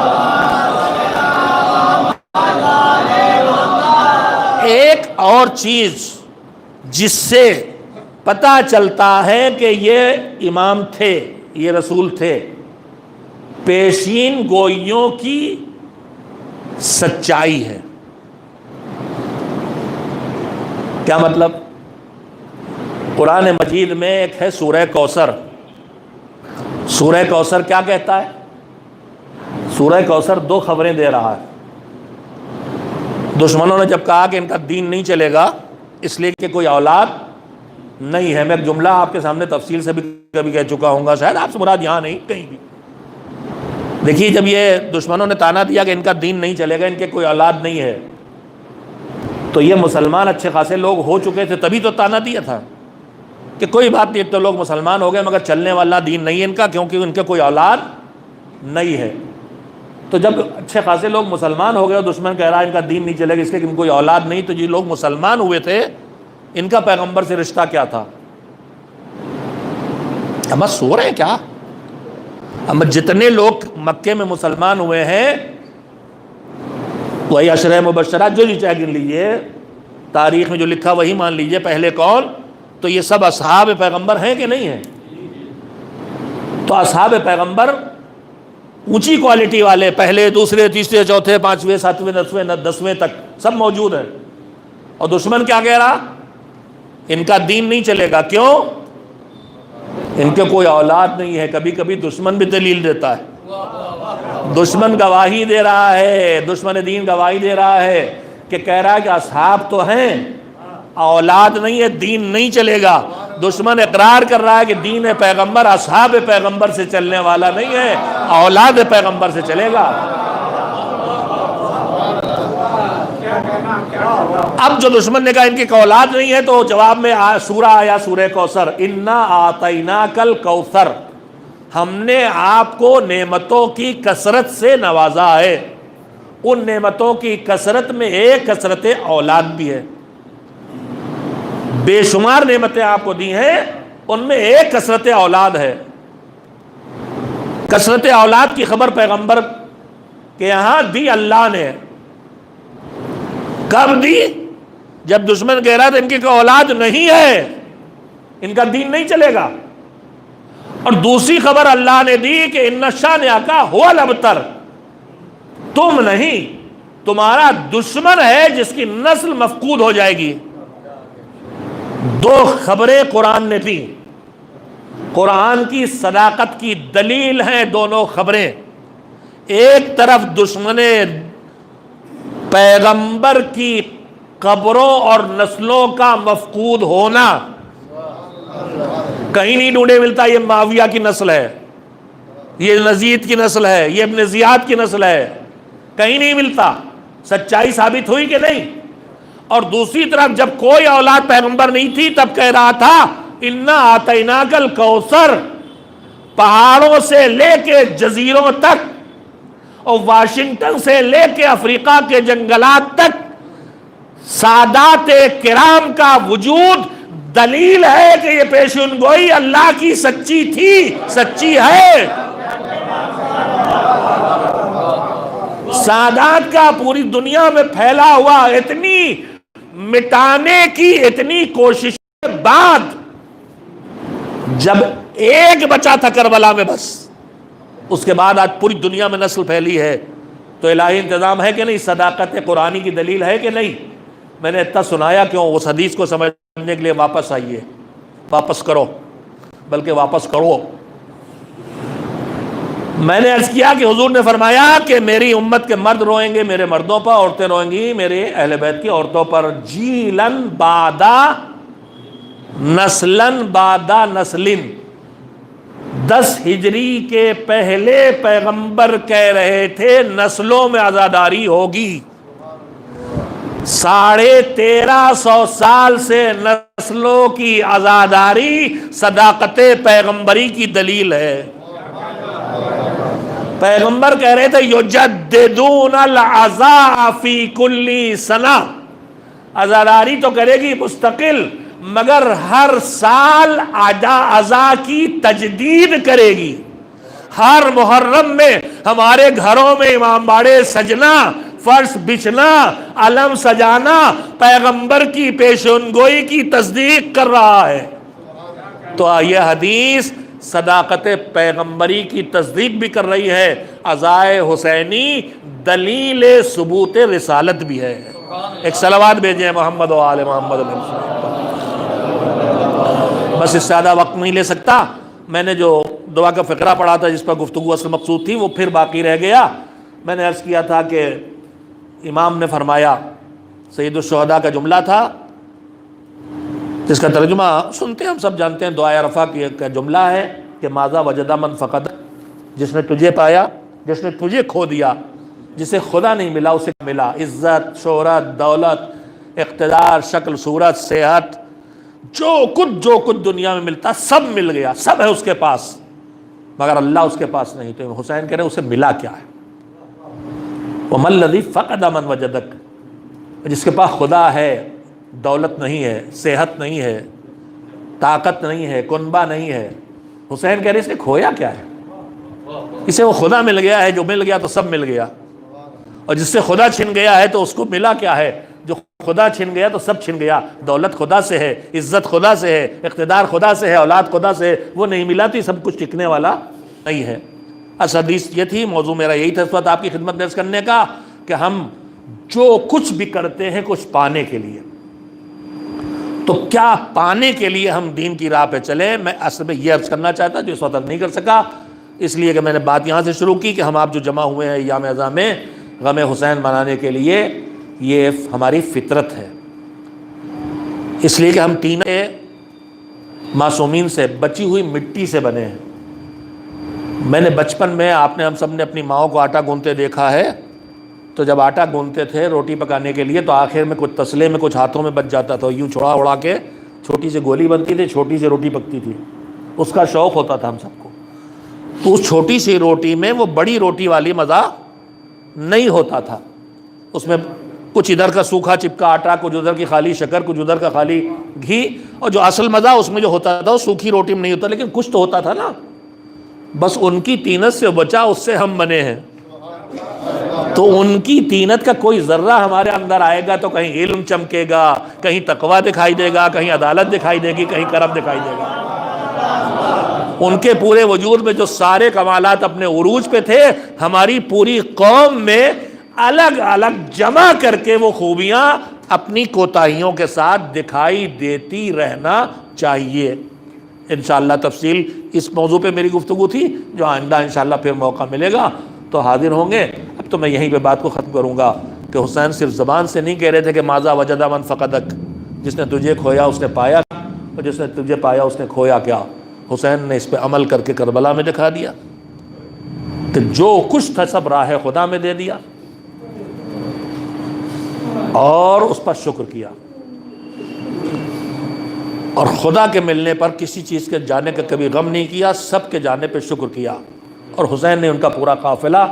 ایک اور چیز جس سے پتہ چلتا ہے کہ یہ امام تھے، یہ رسول تھے، پیشین گوئیوں کی سچائی ہے۔ کیا مطلب؟ قرآن مجید میں ایک ہے سورہ کوثر۔ سورہ کوثر کیا کہتا ہے؟ سورہ کوثر دو خبریں دے رہا ہے۔ دشمنوں نے جب کہا کہ ان کا دین نہیں چلے گا اس لیے کہ کوئی اولاد نہیں ہے، میں ایک جملہ آپ کے سامنے تفصیل سے بھی کبھی کہہ چکا ہوں گا، شاید آپ سے مراد یہاں نہیں کہیں بھی۔ دیکھیے جب یہ دشمنوں نے تانا دیا کہ ان کا دین نہیں چلے گا، ان کے کوئی اولاد نہیں ہے، تو یہ مسلمان اچھے خاصے لوگ ہو چکے تھے، تبھی تو تانا دیا تھا کہ کوئی بات نہیں، تو لوگ مسلمان ہو گئے مگر چلنے والا دین نہیں ہے ان کا، کیونکہ ان کے کوئی اولاد نہیں ہے۔ تو جب اچھے خاصے لوگ مسلمان ہو گئے اور دشمن کہہ رہا ہے ان کا دین نہیں چلے گا اس لیے کہ ان کو کوئی اولاد نہیں، تو جو لوگ مسلمان ہوئے تھے ان کا پیغمبر سے رشتہ کیا تھا؟ ہم سو رہے ہیں کیا؟ ہم جتنے لوگ مکے میں مسلمان ہوئے ہیں وہی عشرہ مبشرات جو چاہے گن لیجئے، تاریخ میں جو لکھا وہی مان لیجئے، پہلے کون؟ تو یہ سب اصحاب پیغمبر ہیں کہ نہیں ہیں؟ تو اصحاب پیغمبر اونچی کوالٹی والے، پہلے دوسرے تیسرے چوتھے پانچویں ساتویں دسویں تک سب موجود ہیں، اور دشمن کیا کہہ رہا؟ ان کا دین نہیں چلے گا۔ کیوں؟ ان کے کوئی اولاد نہیں ہے۔ کبھی کبھی دشمن بھی دلیل دیتا ہے، دشمن گواہی دے رہا ہے، دشمن دین گواہی دے رہا ہے کہ کہہ رہا ہے کہ اصحاب تو ہیں، اولاد نہیں ہے، دین نہیں چلے گا۔ دشمن اقرار کر رہا ہے کہ دین پیغمبر اصحاب پیغمبر سے چلنے والا نہیں ہے، اولاد پیغمبر سے چلے گا۔ اب جو دشمن نے کہا ان کی اولاد نہیں ہے تو جواب میں سورہ آیا سورہ کوثر، انا اعطیناک الکوثر، ہم نے آپ کو نعمتوں کی کثرت سے نوازا ہے۔ ان نعمتوں کی کثرت میں ایک کثرت اولاد بھی ہے۔ بے شمار نعمتیں آپ کو دی ہیں، ان میں ایک کثرت اولاد ہے۔ کثرت اولاد کی خبر پیغمبر کے یہاں دی اللہ نے۔ کب دی؟ جب دشمن کہہ رہا تھا ان کی کوئی اولاد نہیں ہے، ان کا دین نہیں چلے گا۔ اور دوسری خبر اللہ نے دی کہ ان شانئک ھو الابتر، تم نہیں، تمہارا دشمن ہے جس کی نسل مفقود ہو جائے گی۔ دو خبریں قرآن نے دی، قرآن کی صداقت کی دلیل ہیں دونوں خبریں۔ ایک طرف دشمن پیغمبر کی قبروں اور نسلوں کا مفقود ہونا، کہیں نہیں ڈھونڈے ملتا یہ معاویہ کی نسل ہے، یہ نزید کی نسل ہے، یہ ابن زیاد کی نسل ہے، کہیں نہیں ملتا۔ سچائی ثابت ہوئی کہ نہیں؟ اور دوسری طرف جب کوئی اولاد پیغمبر نہیں تھی تب کہہ رہا تھا انا اعطیناک الکوثر، پہاڑوں سے لے کے جزیروں تک اور واشنگٹن سے لے کے افریقہ کے جنگلات تک سادات کرام کا وجود دلیل ہے کہ یہ پیشن گوئی اللہ کی سچی تھی، سچی ہے۔ سادات کا پوری دنیا میں پھیلا ہوا اتنی مٹانے کی اتنی کوشش کے بعد جب ایک بچا تھا کربلا میں بس، اس کے بعد آج پوری دنیا میں نسل پھیلی ہے، تو الہی انتظام ہے کہ نہیں؟ صداقت قرآنی کی دلیل ہے کہ نہیں؟ میں نے اتنا سنایا کیوں؟ اس حدیث کو سمجھنے کے لیے واپس آئیے، واپس کرو، بلکہ واپس کرو۔ میں نے عرض کیا کہ حضور نے فرمایا کہ میری امت کے مرد روئیں گے میرے مردوں پر، عورتیں روئیں گی میرے اہل بیت کی عورتوں پر، جیلن بعدا نسلن بعدا نسلن۔ 10 ہجری کے پہلے پیغمبر کہہ رہے تھے نسلوں میں عزاداری ہوگی۔ 1350 سال سے نسلوں کی عزاداری صداقت پیغمبری کی دلیل ہے۔ پیغمبر کہہ رہے تھے یجددون العزاء فی کل سنہ، عزاداری تو کرے گی مستقل، مگر ہر سال عزا کی تجدید کرے گی۔ ہر محرم میں ہمارے گھروں میں امام باڑے سجنا، فرش بچھنا، علم سجانا پیغمبر کی پیشنگوئی کی تصدیق کر رہا ہے۔ تو یہ حدیث صداقت پیغمبری کی تصدیق بھی کر رہی ہے، عزائے حسینی دلیل ثبوت رسالت بھی ہے۔ ایک صلوات بھیجیں محمد و آل محمد۔ بس اس سے زیادہ وقت نہیں لے سکتا، میں نے جو دعا کا فقرہ پڑھا تھا جس پر گفتگو اصل مقصود تھی وہ پھر باقی رہ گیا۔ میں نے عرض کیا تھا کہ امام نے فرمایا، سید الشہداء کا جملہ تھا جس کا ترجمہ سنتے ہیں ہم سب جانتے ہیں، دعائے عرفہ کا جملہ ہے کہ ماذا وجد من فقد، جس نے تجھے پایا، جس نے تجھے کھو دیا، جسے خدا نہیں ملا اسے ملا، عزت، شہرت، دولت، اقتدار، شکل صورت، صحت، جو کچھ دنیا میں ملتا سب مل گیا، سب ہے اس کے پاس، مگر اللہ اس کے پاس نہیں۔ تو حسین کہہ رہے ہیں اسے ملا کیا ہے؟ وَمَا الَّذِي فَقَدَ مَنْ وَجَدَكَ، جس کے پاس خدا ہے، دولت نہیں ہے، صحت نہیں ہے، طاقت نہیں ہے، کنبہ نہیں ہے، حسین کہہ رہے اس نے کھویا کیا ہے؟ اسے وہ خدا مل گیا ہے، جو مل گیا تو سب مل گیا، اور جس سے خدا چھن گیا ہے تو اس کو ملا کیا ہے؟ جو خدا چھن گیا تو سب چھن گیا۔ دولت خدا سے ہے، عزت خدا سے ہے، اقتدار خدا سے ہے، اولاد خدا سے ہے، وہ نہیں ملا تو یہ سب کچھ ٹکنے والا نہیں ہے۔ حدیث یہ تھی، موضوع میرا یہی تھا اس وقت آپ کی خدمت درج کرنے کا، کہ ہم جو کچھ بھی کرتے ہیں کچھ پانے کے لیے، تو کیا پانے کے لیے ہم دین کی راہ پہ چلیں۔ میں اصل میں یہ عرض کرنا چاہتا جو اس وقت نہیں کر سکا، اس لیے کہ میں نے بات یہاں سے شروع کی کہ ہم آپ جو جمع ہوئے ہیں ایام اعزاں میں غم حسین منانے کے لیے، یہ ہماری فطرت ہے، اس لیے کہ ہم تینوں معصومین سے، بچی ہوئی مٹی سے بنے ہیں۔ میں نے بچپن میں، آپ نے ہم سب نے اپنی ماؤں کو آٹا گوندتے دیکھا ہے، تو جب آٹا گوندتے تھے روٹی پکانے کے لیے تو آخر میں کچھ تسلے میں کچھ ہاتھوں میں بچ جاتا تھا، یوں چھوڑا اڑا کے چھوٹی سی گولی بنتی تھی، چھوٹی سی روٹی پکتی تھی، اس کا شوق ہوتا تھا ہم سب کو۔ تو اس چھوٹی سی روٹی میں وہ بڑی روٹی والی مزہ نہیں ہوتا تھا، اس میں کچھ ادھر کا سوکھا چپکا آٹا، کچھ ادھر کی خالی شکر، کچھ ادھر کا خالی گھی، اور جو اصل مزہ اس میں جو ہوتا تھا وہ سوکھی روٹی میں نہیں ہوتا، لیکن کچھ تو ہوتا تھا نا۔ بس ان کی تینت سے بچا، اس سے ہم بنے ہیں، تو ان کی تینت کا کوئی ذرہ ہمارے اندر آئے گا تو کہیں علم چمکے گا، کہیں تقویٰ دکھائی دے گا، کہیں عدالت دکھائی دے گی، کہیں کرم دکھائی دے گا۔ ان کے پورے وجود میں جو سارے کمالات اپنے عروج پہ تھے، ہماری پوری قوم میں الگ الگ جمع کر کے وہ خوبیاں اپنی کوتاہیوں کے ساتھ دکھائی دیتی رہنا چاہیے۔ انشاءاللہ تفصیل اس موضوع پہ میری گفتگو تھی، جو آئندہ انشاءاللہ پھر موقع ملے گا تو حاضر ہوں گے۔ اب تو میں یہیں پہ بات کو ختم کروں گا کہ حسین صرف زبان سے نہیں کہہ رہے تھے کہ ماذا وجد من فقدک، جس نے تجھے کھویا اس نے پایا، اور جس نے تجھے پایا اس نے کھویا کیا۔ حسین نے اس پہ عمل کر کے کربلا میں دکھا دیا کہ جو کچھ تھا سب راہ خدا میں دے دیا، اور اس پر شکر کیا، اور خدا کے ملنے پر کسی چیز کے جانے کا کبھی غم نہیں کیا، سب کے جانے پہ شکر کیا۔ اور حسین نے ان کا پورا قافلہ،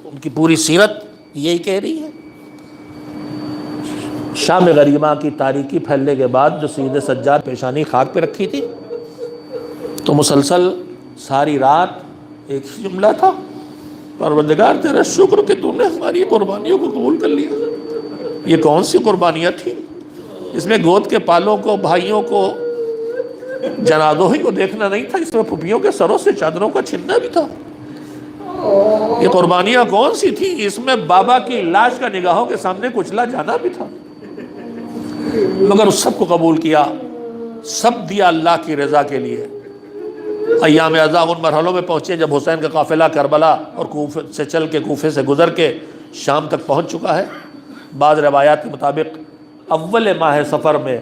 ان کی پوری سیرت یہی کہہ رہی ہے۔ شام غریبہ کی تاریکی پھیلنے کے بعد جو سید سجاد پیشانی خاک پہ رکھی تھی، تو مسلسل ساری رات ایک جملہ تھا، پروردگار تیرا شکر کہ تو نے ہماری قربانیوں کو قبول کر لیا۔ یہ کون سی قربانیاں تھیں؟ اس میں گود کے پالوں کو، بھائیوں کو، جنازوں ہی کو دیکھنا نہیں تھا، اس میں پھوپھیوں کے سروں سے چادروں کا چھیننا بھی تھا۔ یہ قربانیاں کون سی تھیں؟ اس میں بابا کی لاش کا نگاہوں کے سامنے کچلا جانا بھی تھا، مگر اس سب کو قبول کیا، سب دیا اللہ کی رضا کے لیے۔ ایام اعزاں ان مرحلوں میں پہنچے جب حسین کا قافلہ کربلا اور کوفے سے چل کے، کوفے سے گزر کے شام تک پہنچ چکا ہے۔ بعض روایات کے مطابق اول ماہ سفر میں،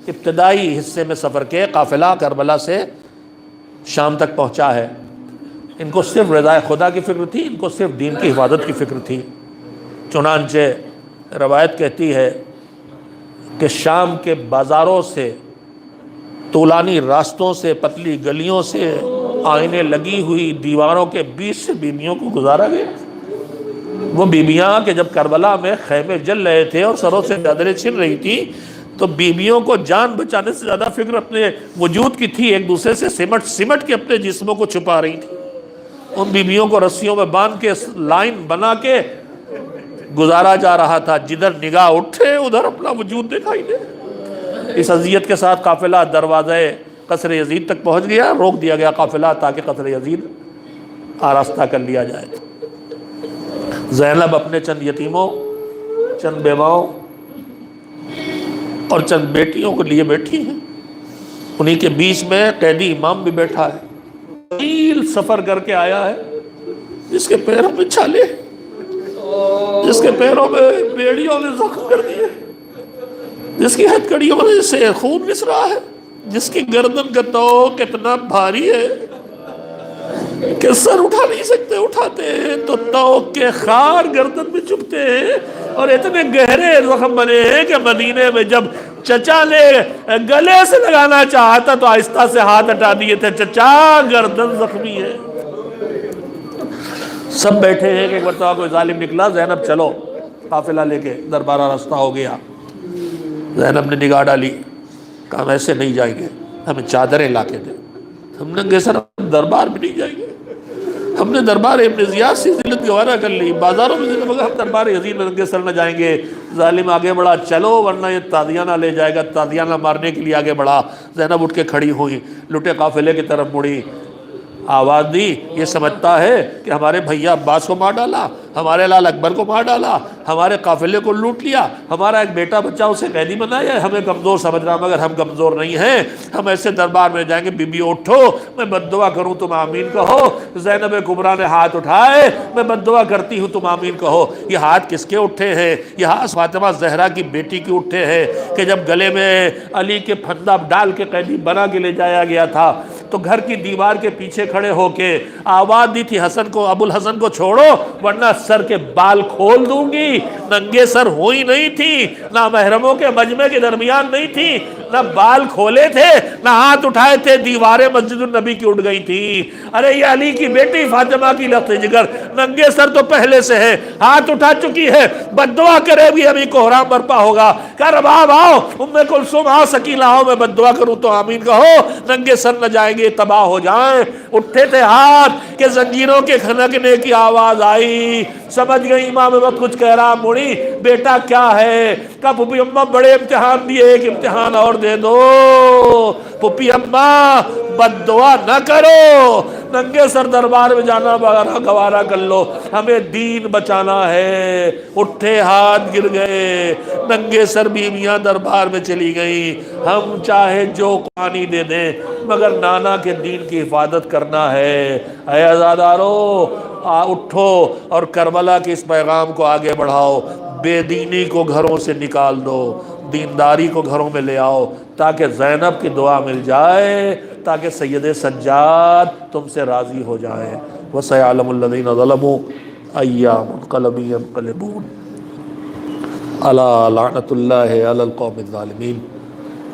ابتدائی حصے میں سفر کے، قافلہ کربلا سے شام تک پہنچا ہے۔ ان کو صرف رضا خدا کی فکر تھی، ان کو صرف دین کی حفاظت کی فکر تھی۔ چنانچہ روایت کہتی ہے کہ شام کے بازاروں سے، طولانی راستوں سے، پتلی گلیوں سے، آئینے لگی ہوئی دیواروں کے بیچ سے بیویوں کو گزارا گیا۔ وہ بیویاں کہ جب کربلا میں خیمے جل رہے تھے اور سروں سے چادریں چھن رہی تھی، تو بیویوں کو جان بچانے سے زیادہ فکر اپنے وجود کی تھی، ایک دوسرے سے سمٹ کے اپنے جسموں کو چھپا رہی تھی۔ ان بیویوں کو رسیوں میں باندھ کے لائن بنا کے گزارا جا رہا تھا، جدھر نگاہ اٹھے ادھر اپنا وجود دکھائی دے۔ اس اذیت کے ساتھ قافلہ دروازہ قصر یزید تک پہنچ گیا، روک دیا گیا قافلہ تاکہ قصر یزید آراستہ کر لیا جائے۔ زینب اپنے چند یتیموں، چند بیواؤں اور چند بیٹیوں کو لیے بیٹھی ہیں، انہی کے بیچ میں قیدی امام بھی بیٹھا ہے، طویل سفر کر کے آیا ہے، جس کے پیروں میں چھالے، جس کے پیروں میں بیڑیوں نے زخم کر دیے، جس کی ہتھکڑیوں میں سے خون رس رہا ہے، جس کی گردن کا توق اتنا بھاری ہے کہ سر اٹھا نہیں سکتے، اٹھاتے ہیں تو توق کے خار گردن میں چبھتے ہیں، اور اتنے گہرے زخم بنے ہیں کہ مدینے میں جب چچا نے گلے سے لگانا چاہتا تو آہستہ سے ہاتھ ہٹا دیے تھے، چچا گردن زخمی ہے۔ سب بیٹھے ہیں کہ ایک مرتبہ کوئی ظالم نکلا، زینب چلو قافلہ لے کے، دربارہ راستہ ہو گیا۔ زینب نے نگاہ ڈالی، کہا ہم ایسے نہیں جائیں گے، ہمیں چادریں لا کے دیں۔ ہم نے کہا سر دربار میں نہیں جائیں گے، ہم نے دربار ابن زیاد سے ذلت گوارہ کر لی، بازاروں میں مگر ہم دربار یزید میں ننگے سر نہ جائیں گے۔ ظالم آگے بڑھا، چلو ورنہ یہ تادیانہ لے جائے گا، تادیانہ مارنے کے لیے آگے بڑھا۔ زینب اٹھ کے کھڑی ہوئی، لٹے قافلے کی طرف مڑی، آواز دی، یہ سمجھتا ہے کہ ہمارے بھیا عباس کو مار ڈالا، ہمارے لال اکبر کو مار ڈالا، ہمارے قافلے کو لوٹ لیا، ہمارا ایک بیٹا بچہ اسے قیدی بنایا، ہمیں کمزور سمجھ رہا، مگر ہم کمزور نہیں ہیں، ہم ایسے دربار میں جائیں گے۔ بی بی اٹھو، میں بد دعا کروں تم آمین کہو۔ زینب کبریٰ نے ہاتھ اٹھائے، میں بد دعا کرتی ہوں تم آمین کہو۔ یہ ہاتھ کس کے اٹھے ہیں؟ یہ ہاتھ فاطمہ زہرا کی بیٹی کی اٹھے ہیں کہ جب گلے میں علی کے پھندا ڈال کے قیدی بنا کے لے جایا گیا تھا تو گھر کی دیوار کے پیچھے کھڑے ہو کے آواز دی تھی حسن کو، ابو الحسن کو چھوڑو ورنہ سر کے بال کھول دوں گی۔ ننگے سر ہوئی نہیں تھی، نہ محرموں کے مجمع کے درمیان نہیں تھی، نہ بال کھولے تھے، نہ ہاتھ اٹھائے تھے، دیواریں مسجد النبی کی اٹھ گئی تھی۔ ارے یہ علی کی بیٹی فاطمہ کی لخت جگر ننگے سر تو پہلے سے ہے، ہاتھ اٹھا چکی ہے، بد دعا کرے بھی ابھی کوہرام برپا ہوگا۔ کہ رباب آؤ، ام کلثوم آؤ، سکینہ آؤ، میں بد دعا کروں تو آمین کہو، ننگے سر نہ جائیں گے، تباہ ہو جائیں۔ اٹھے تھے ہاتھ کہ زنجیروں کے کھنکنے کی آواز آئی، سمجھ گئی امام وقت کچھ کہہ رہا، مڑی، بیٹا کیا ہے؟ کہا پھپھی اماں بڑے امتحان دیے، ایک امتحان اور دے دو۔ پھپھی اماں بد دعا نہ کرو، ننگے سر دربار میں جانا گوارا کر لو، ہمیں دین بچانا ہے۔ اٹھے ہاتھ گر گئے، ننگے سر بیویاں دربار میں چلی گئیں۔ ہم چاہے جو قربانی دے دیں مگر نانا کے دین کی حفاظت کرنا ہے۔ اے عزادارو اٹھو اور کربلا کے اس پیغام کو آگے بڑھاؤ، بے دینی کو گھروں سے نکال دو، دینداری کو گھروں میں لے آؤ، تاکہ زینب کی دعا مل جائے، تاکہ سید سجاد تم سے راضی ہو جائیں۔ وَسَيَعْلَمُ الَّذِينَ ظَلَمُوا أَيَّ مُنقَلَبٍ يَنقَلِبُونَ أَلَا لَعْنَةُ اللَّهِ عَلَى الْقَوْمِ الظَّالِمِينَ۔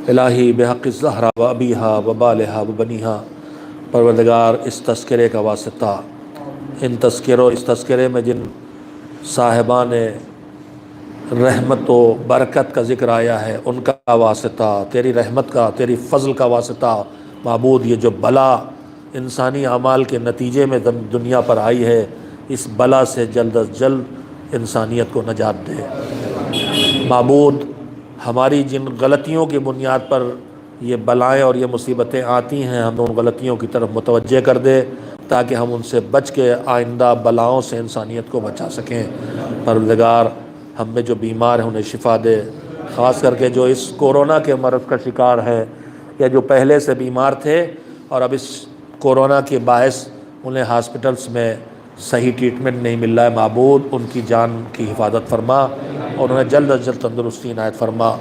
الہی بحق الزہرا و ابیہا و بالہا و بنیہا، پروردگار اس تذکرے کا واسطہ، اس تذکرے میں جن صاحبان رحمت و برکت کا ذکر آیا ہے ان کا واسطہ، تیری رحمت کا، تیری فضل کا واسطہ معبود، یہ جو بلا انسانی اعمال کے نتیجے میں دنیا پر آئی ہے، اس بلا سے جلد از جلد انسانیت کو نجات دے۔ معبود ہماری جن غلطیوں کی بنیاد پر یہ بلائیں اور یہ مصیبتیں آتی ہیں، ہم ان غلطیوں کی طرف متوجہ کر دے تاکہ ہم ان سے بچ کے آئندہ بلاؤں سے انسانیت کو بچا سکیں۔ پروردگار ہم میں جو بیمار ہیں انہیں شفا دے، خاص کر کے جو اس کورونا کے مرض کا شکار ہے یا جو پہلے سے بیمار تھے اور اب اس کورونا کے باعث انہیں ہاسپٹلس میں صحیح ٹریٹمنٹ نہیں مل رہا ہے، معبود ان کی جان کی حفاظت فرما اور انہیں جلد از جلد تندرستی عنایت فرما۔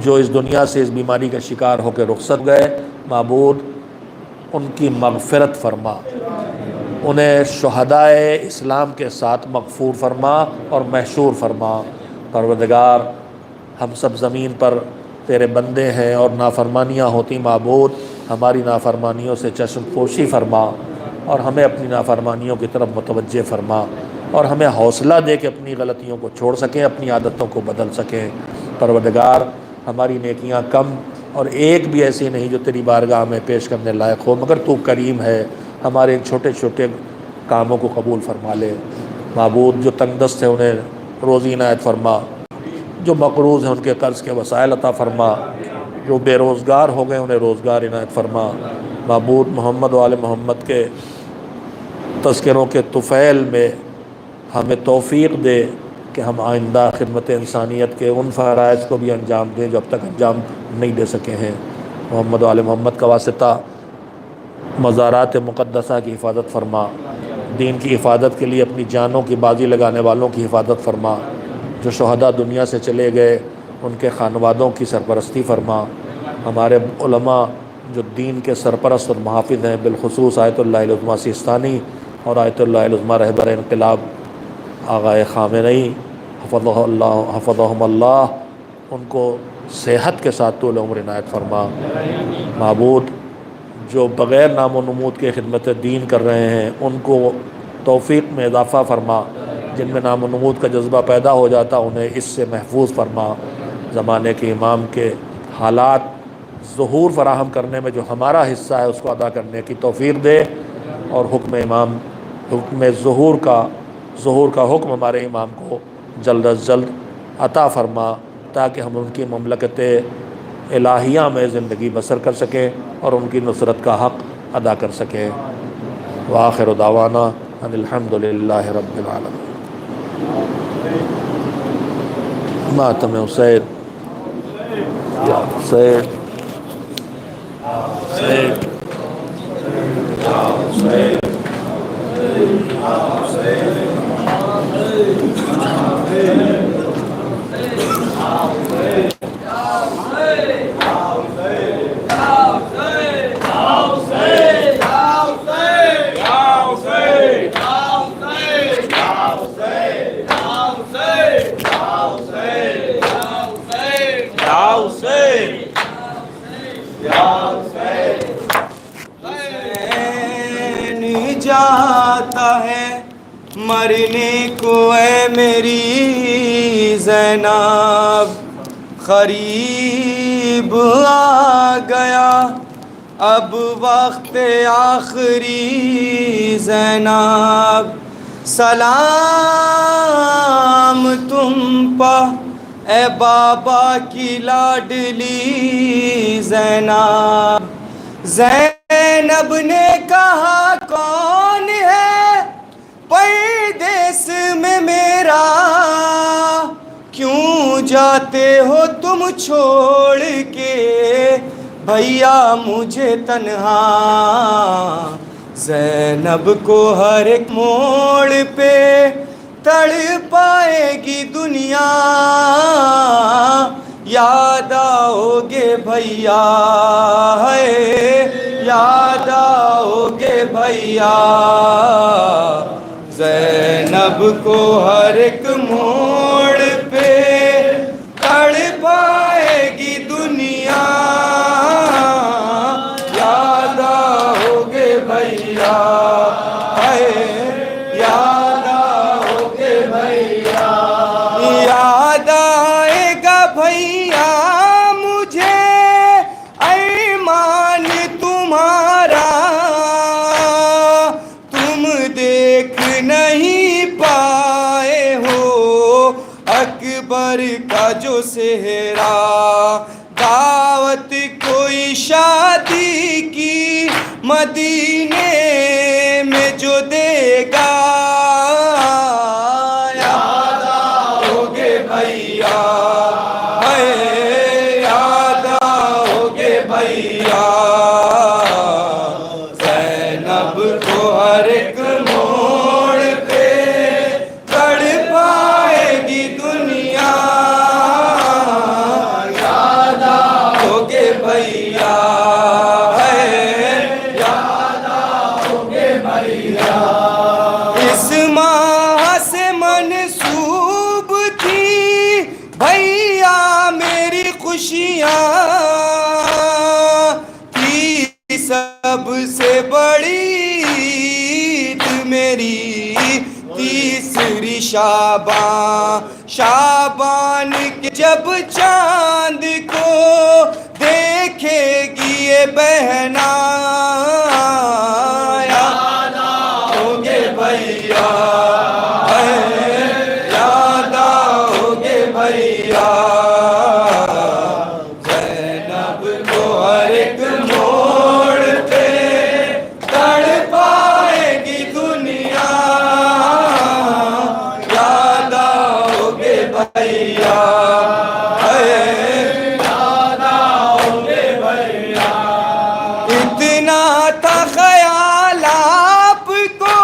جو اس دنیا سے اس بیماری کا شکار ہو کے رخصت گئے، معبود ان کی مغفرت فرما، انہیں شہدائے اسلام کے ساتھ مغفور فرما اور محشور فرما۔ پروردگار ہم سب زمین پر تیرے بندے ہیں اور نافرمانیاں ہوتی معبود، ہماری نافرمانیوں سے چشم پوشی فرما اور ہمیں اپنی نافرمانیوں کی طرف متوجہ فرما، اور ہمیں حوصلہ دے کہ اپنی غلطیوں کو چھوڑ سکیں، اپنی عادتوں کو بدل سکیں۔ پروردگار، ہماری نیکیاں کم اور ایک بھی ایسی نہیں جو تیری بارگاہ میں پیش کرنے لائق ہو، مگر تو کریم ہے، ہمارے ان چھوٹے چھوٹے کاموں کو قبول فرما لے۔ معبود، جو تنگ دست ہے انہیں روزی عنایت فرما، جو مقروض ہیں ان کے قرض کے وسائل عطا فرما، جو بے روزگار ہو گئے انہیں روزگار عنایت فرما۔ معبود، محمد و آل محمد کے تذکروں کے طفیل میں ہمیں توفیق دے کہ ہم آئندہ خدمت انسانیت کے ان فرائض کو بھی انجام دیں جو اب تک انجام نہیں دے سکے ہیں۔ محمد و آل محمد کا واسطہ مزارات مقدسہ کی حفاظت فرما، دین کی حفاظت کے لیے اپنی جانوں کی بازی لگانے والوں کی حفاظت فرما، جو شہداء دنیا سے چلے گئے ان کے خانوادوں کی سرپرستی فرما، ہمارے علماء جو دین کے سرپرست اور محافظ ہیں، بالخصوص آیت اللہ العظمیٰ سیستانی اور آیت اللہ العظمیٰ رہبر انقلاب آغائے خامنئی حفظہم اللہ، ان کو صحت کے ساتھ طول عمر عنایت فرما۔ معبود، جو بغیر نام و نمود کے خدمت دین کر رہے ہیں ان کو توفیق میں اضافہ فرما، جن میں نام و نمود کا جذبہ پیدا ہو جاتا انہیں اس سے محفوظ فرما۔ زمانے کے امام کے حالات ظہور فراہم کرنے میں جو ہمارا حصہ ہے اس کو ادا کرنے کی توفیق دے، اور حکم ظہور کا حکم ہمارے امام کو جلد از جلد عطا فرما، تاکہ ہم ان کی مملکت الہیہ میں زندگی بسر کر سکیں اور ان کی نصرت کا حق ادا کر سکیں۔ وآخر دعوانا ان الحمد للہ رب العالمین۔ ماتم حسین، یا حسین، حسین، حسین، جاتا ہے مرنے کو اے میری زینب، قریب آ گیا اب وقت آخری زینب، سلام تم پہ اے بابا کی لاڈلی زینب۔ زینب نے کہا کون ہے پردیس میں میرا، کیوں جاتے ہو تم چھوڑ کے بھیا مجھے تنہا۔ زینب کو ہر ایک موڑ پہ تڑ پائے گی دنیا، یاد آؤ گے بھیا، ہے یاد آؤ گے بھیا۔ زینب کو ہر ایک موڑ پہ تڑ پائے گی دنیا، یاد آؤ گے بھیا، ہے یاد آؤ گے بھیا۔ یاد آئے گا بھیا مجھے ایمان تمہارا، تم دیکھ نہیں پائے ہو اکبر کا جو صحرا۔ دعوت کوئی شادی کی مدینے میں جو دے گا، یاد آؤ گے بھیا، یاد آؤ گے بھیا۔ زینب کو ہر ایک موڑ پہ تڑ پائے گی دنیا، یاد آؤ گے بھیا، یاد آؤ گے بھیا۔ اس ماہ سے منسوب تھی بھیا سے بڑی عید میری تیسری شعبان کے جب چاند کو دیکھے گی یہ بہنا یاد آؤگے بھیا یاد آؤگے بھیا زینب کو ہر ایک موڑ پہ تڑپائے گی دنیا یاد آؤگے بھیا یاد آؤگے بھیا اتنا تھا خیال آپ کو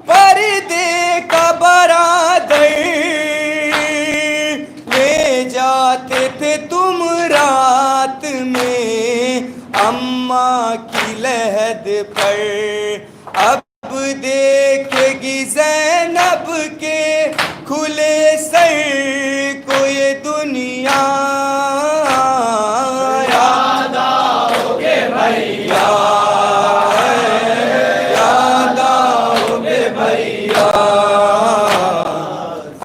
پردے کا برادر لے جاتے تھے تم رات میں اماں کی لحد پر اب دیکھے گی زینب کے کھلے سر کو یہ دنیا یاد آؤگے بھیا یاد آؤگے بھیا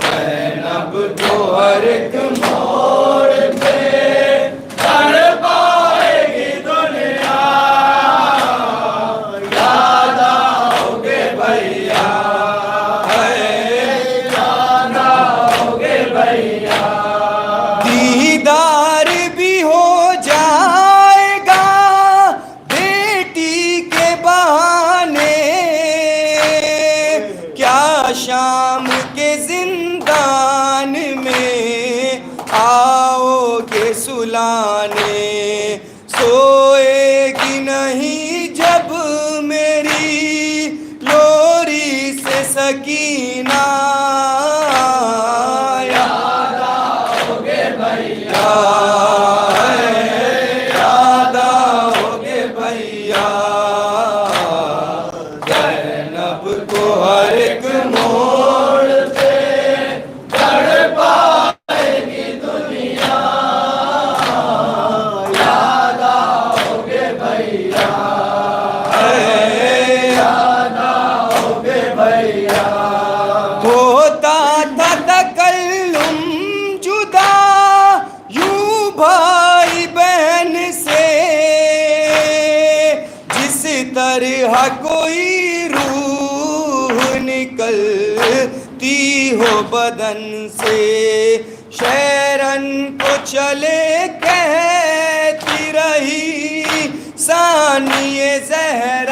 زینب کو ہر ایک موڑ پہ تڑپائے گی دنیا یاد آؤگے بھیا یاد آؤگے بھیا دیدار بھی ہو جائے گا بیٹی کے بہانے کیا شام کے زندان میں آؤ گے سلانے سوئے گی نہیں جب میری لوری سے سکینہ یاد آؤگے بھیا یاد آؤگے بھیا زینب کو ہر ایک موڑ پہ تڑپائے گی دنیا یاد آؤگے بھیا یاد آؤگے بھیا ہوتا تھا تکلم جدا یوں بھائی بہن سے جس طرح کوئی روح نکلتی ہو بدن سے شیرن کو چلے کہتی رہی ثانیہ زہر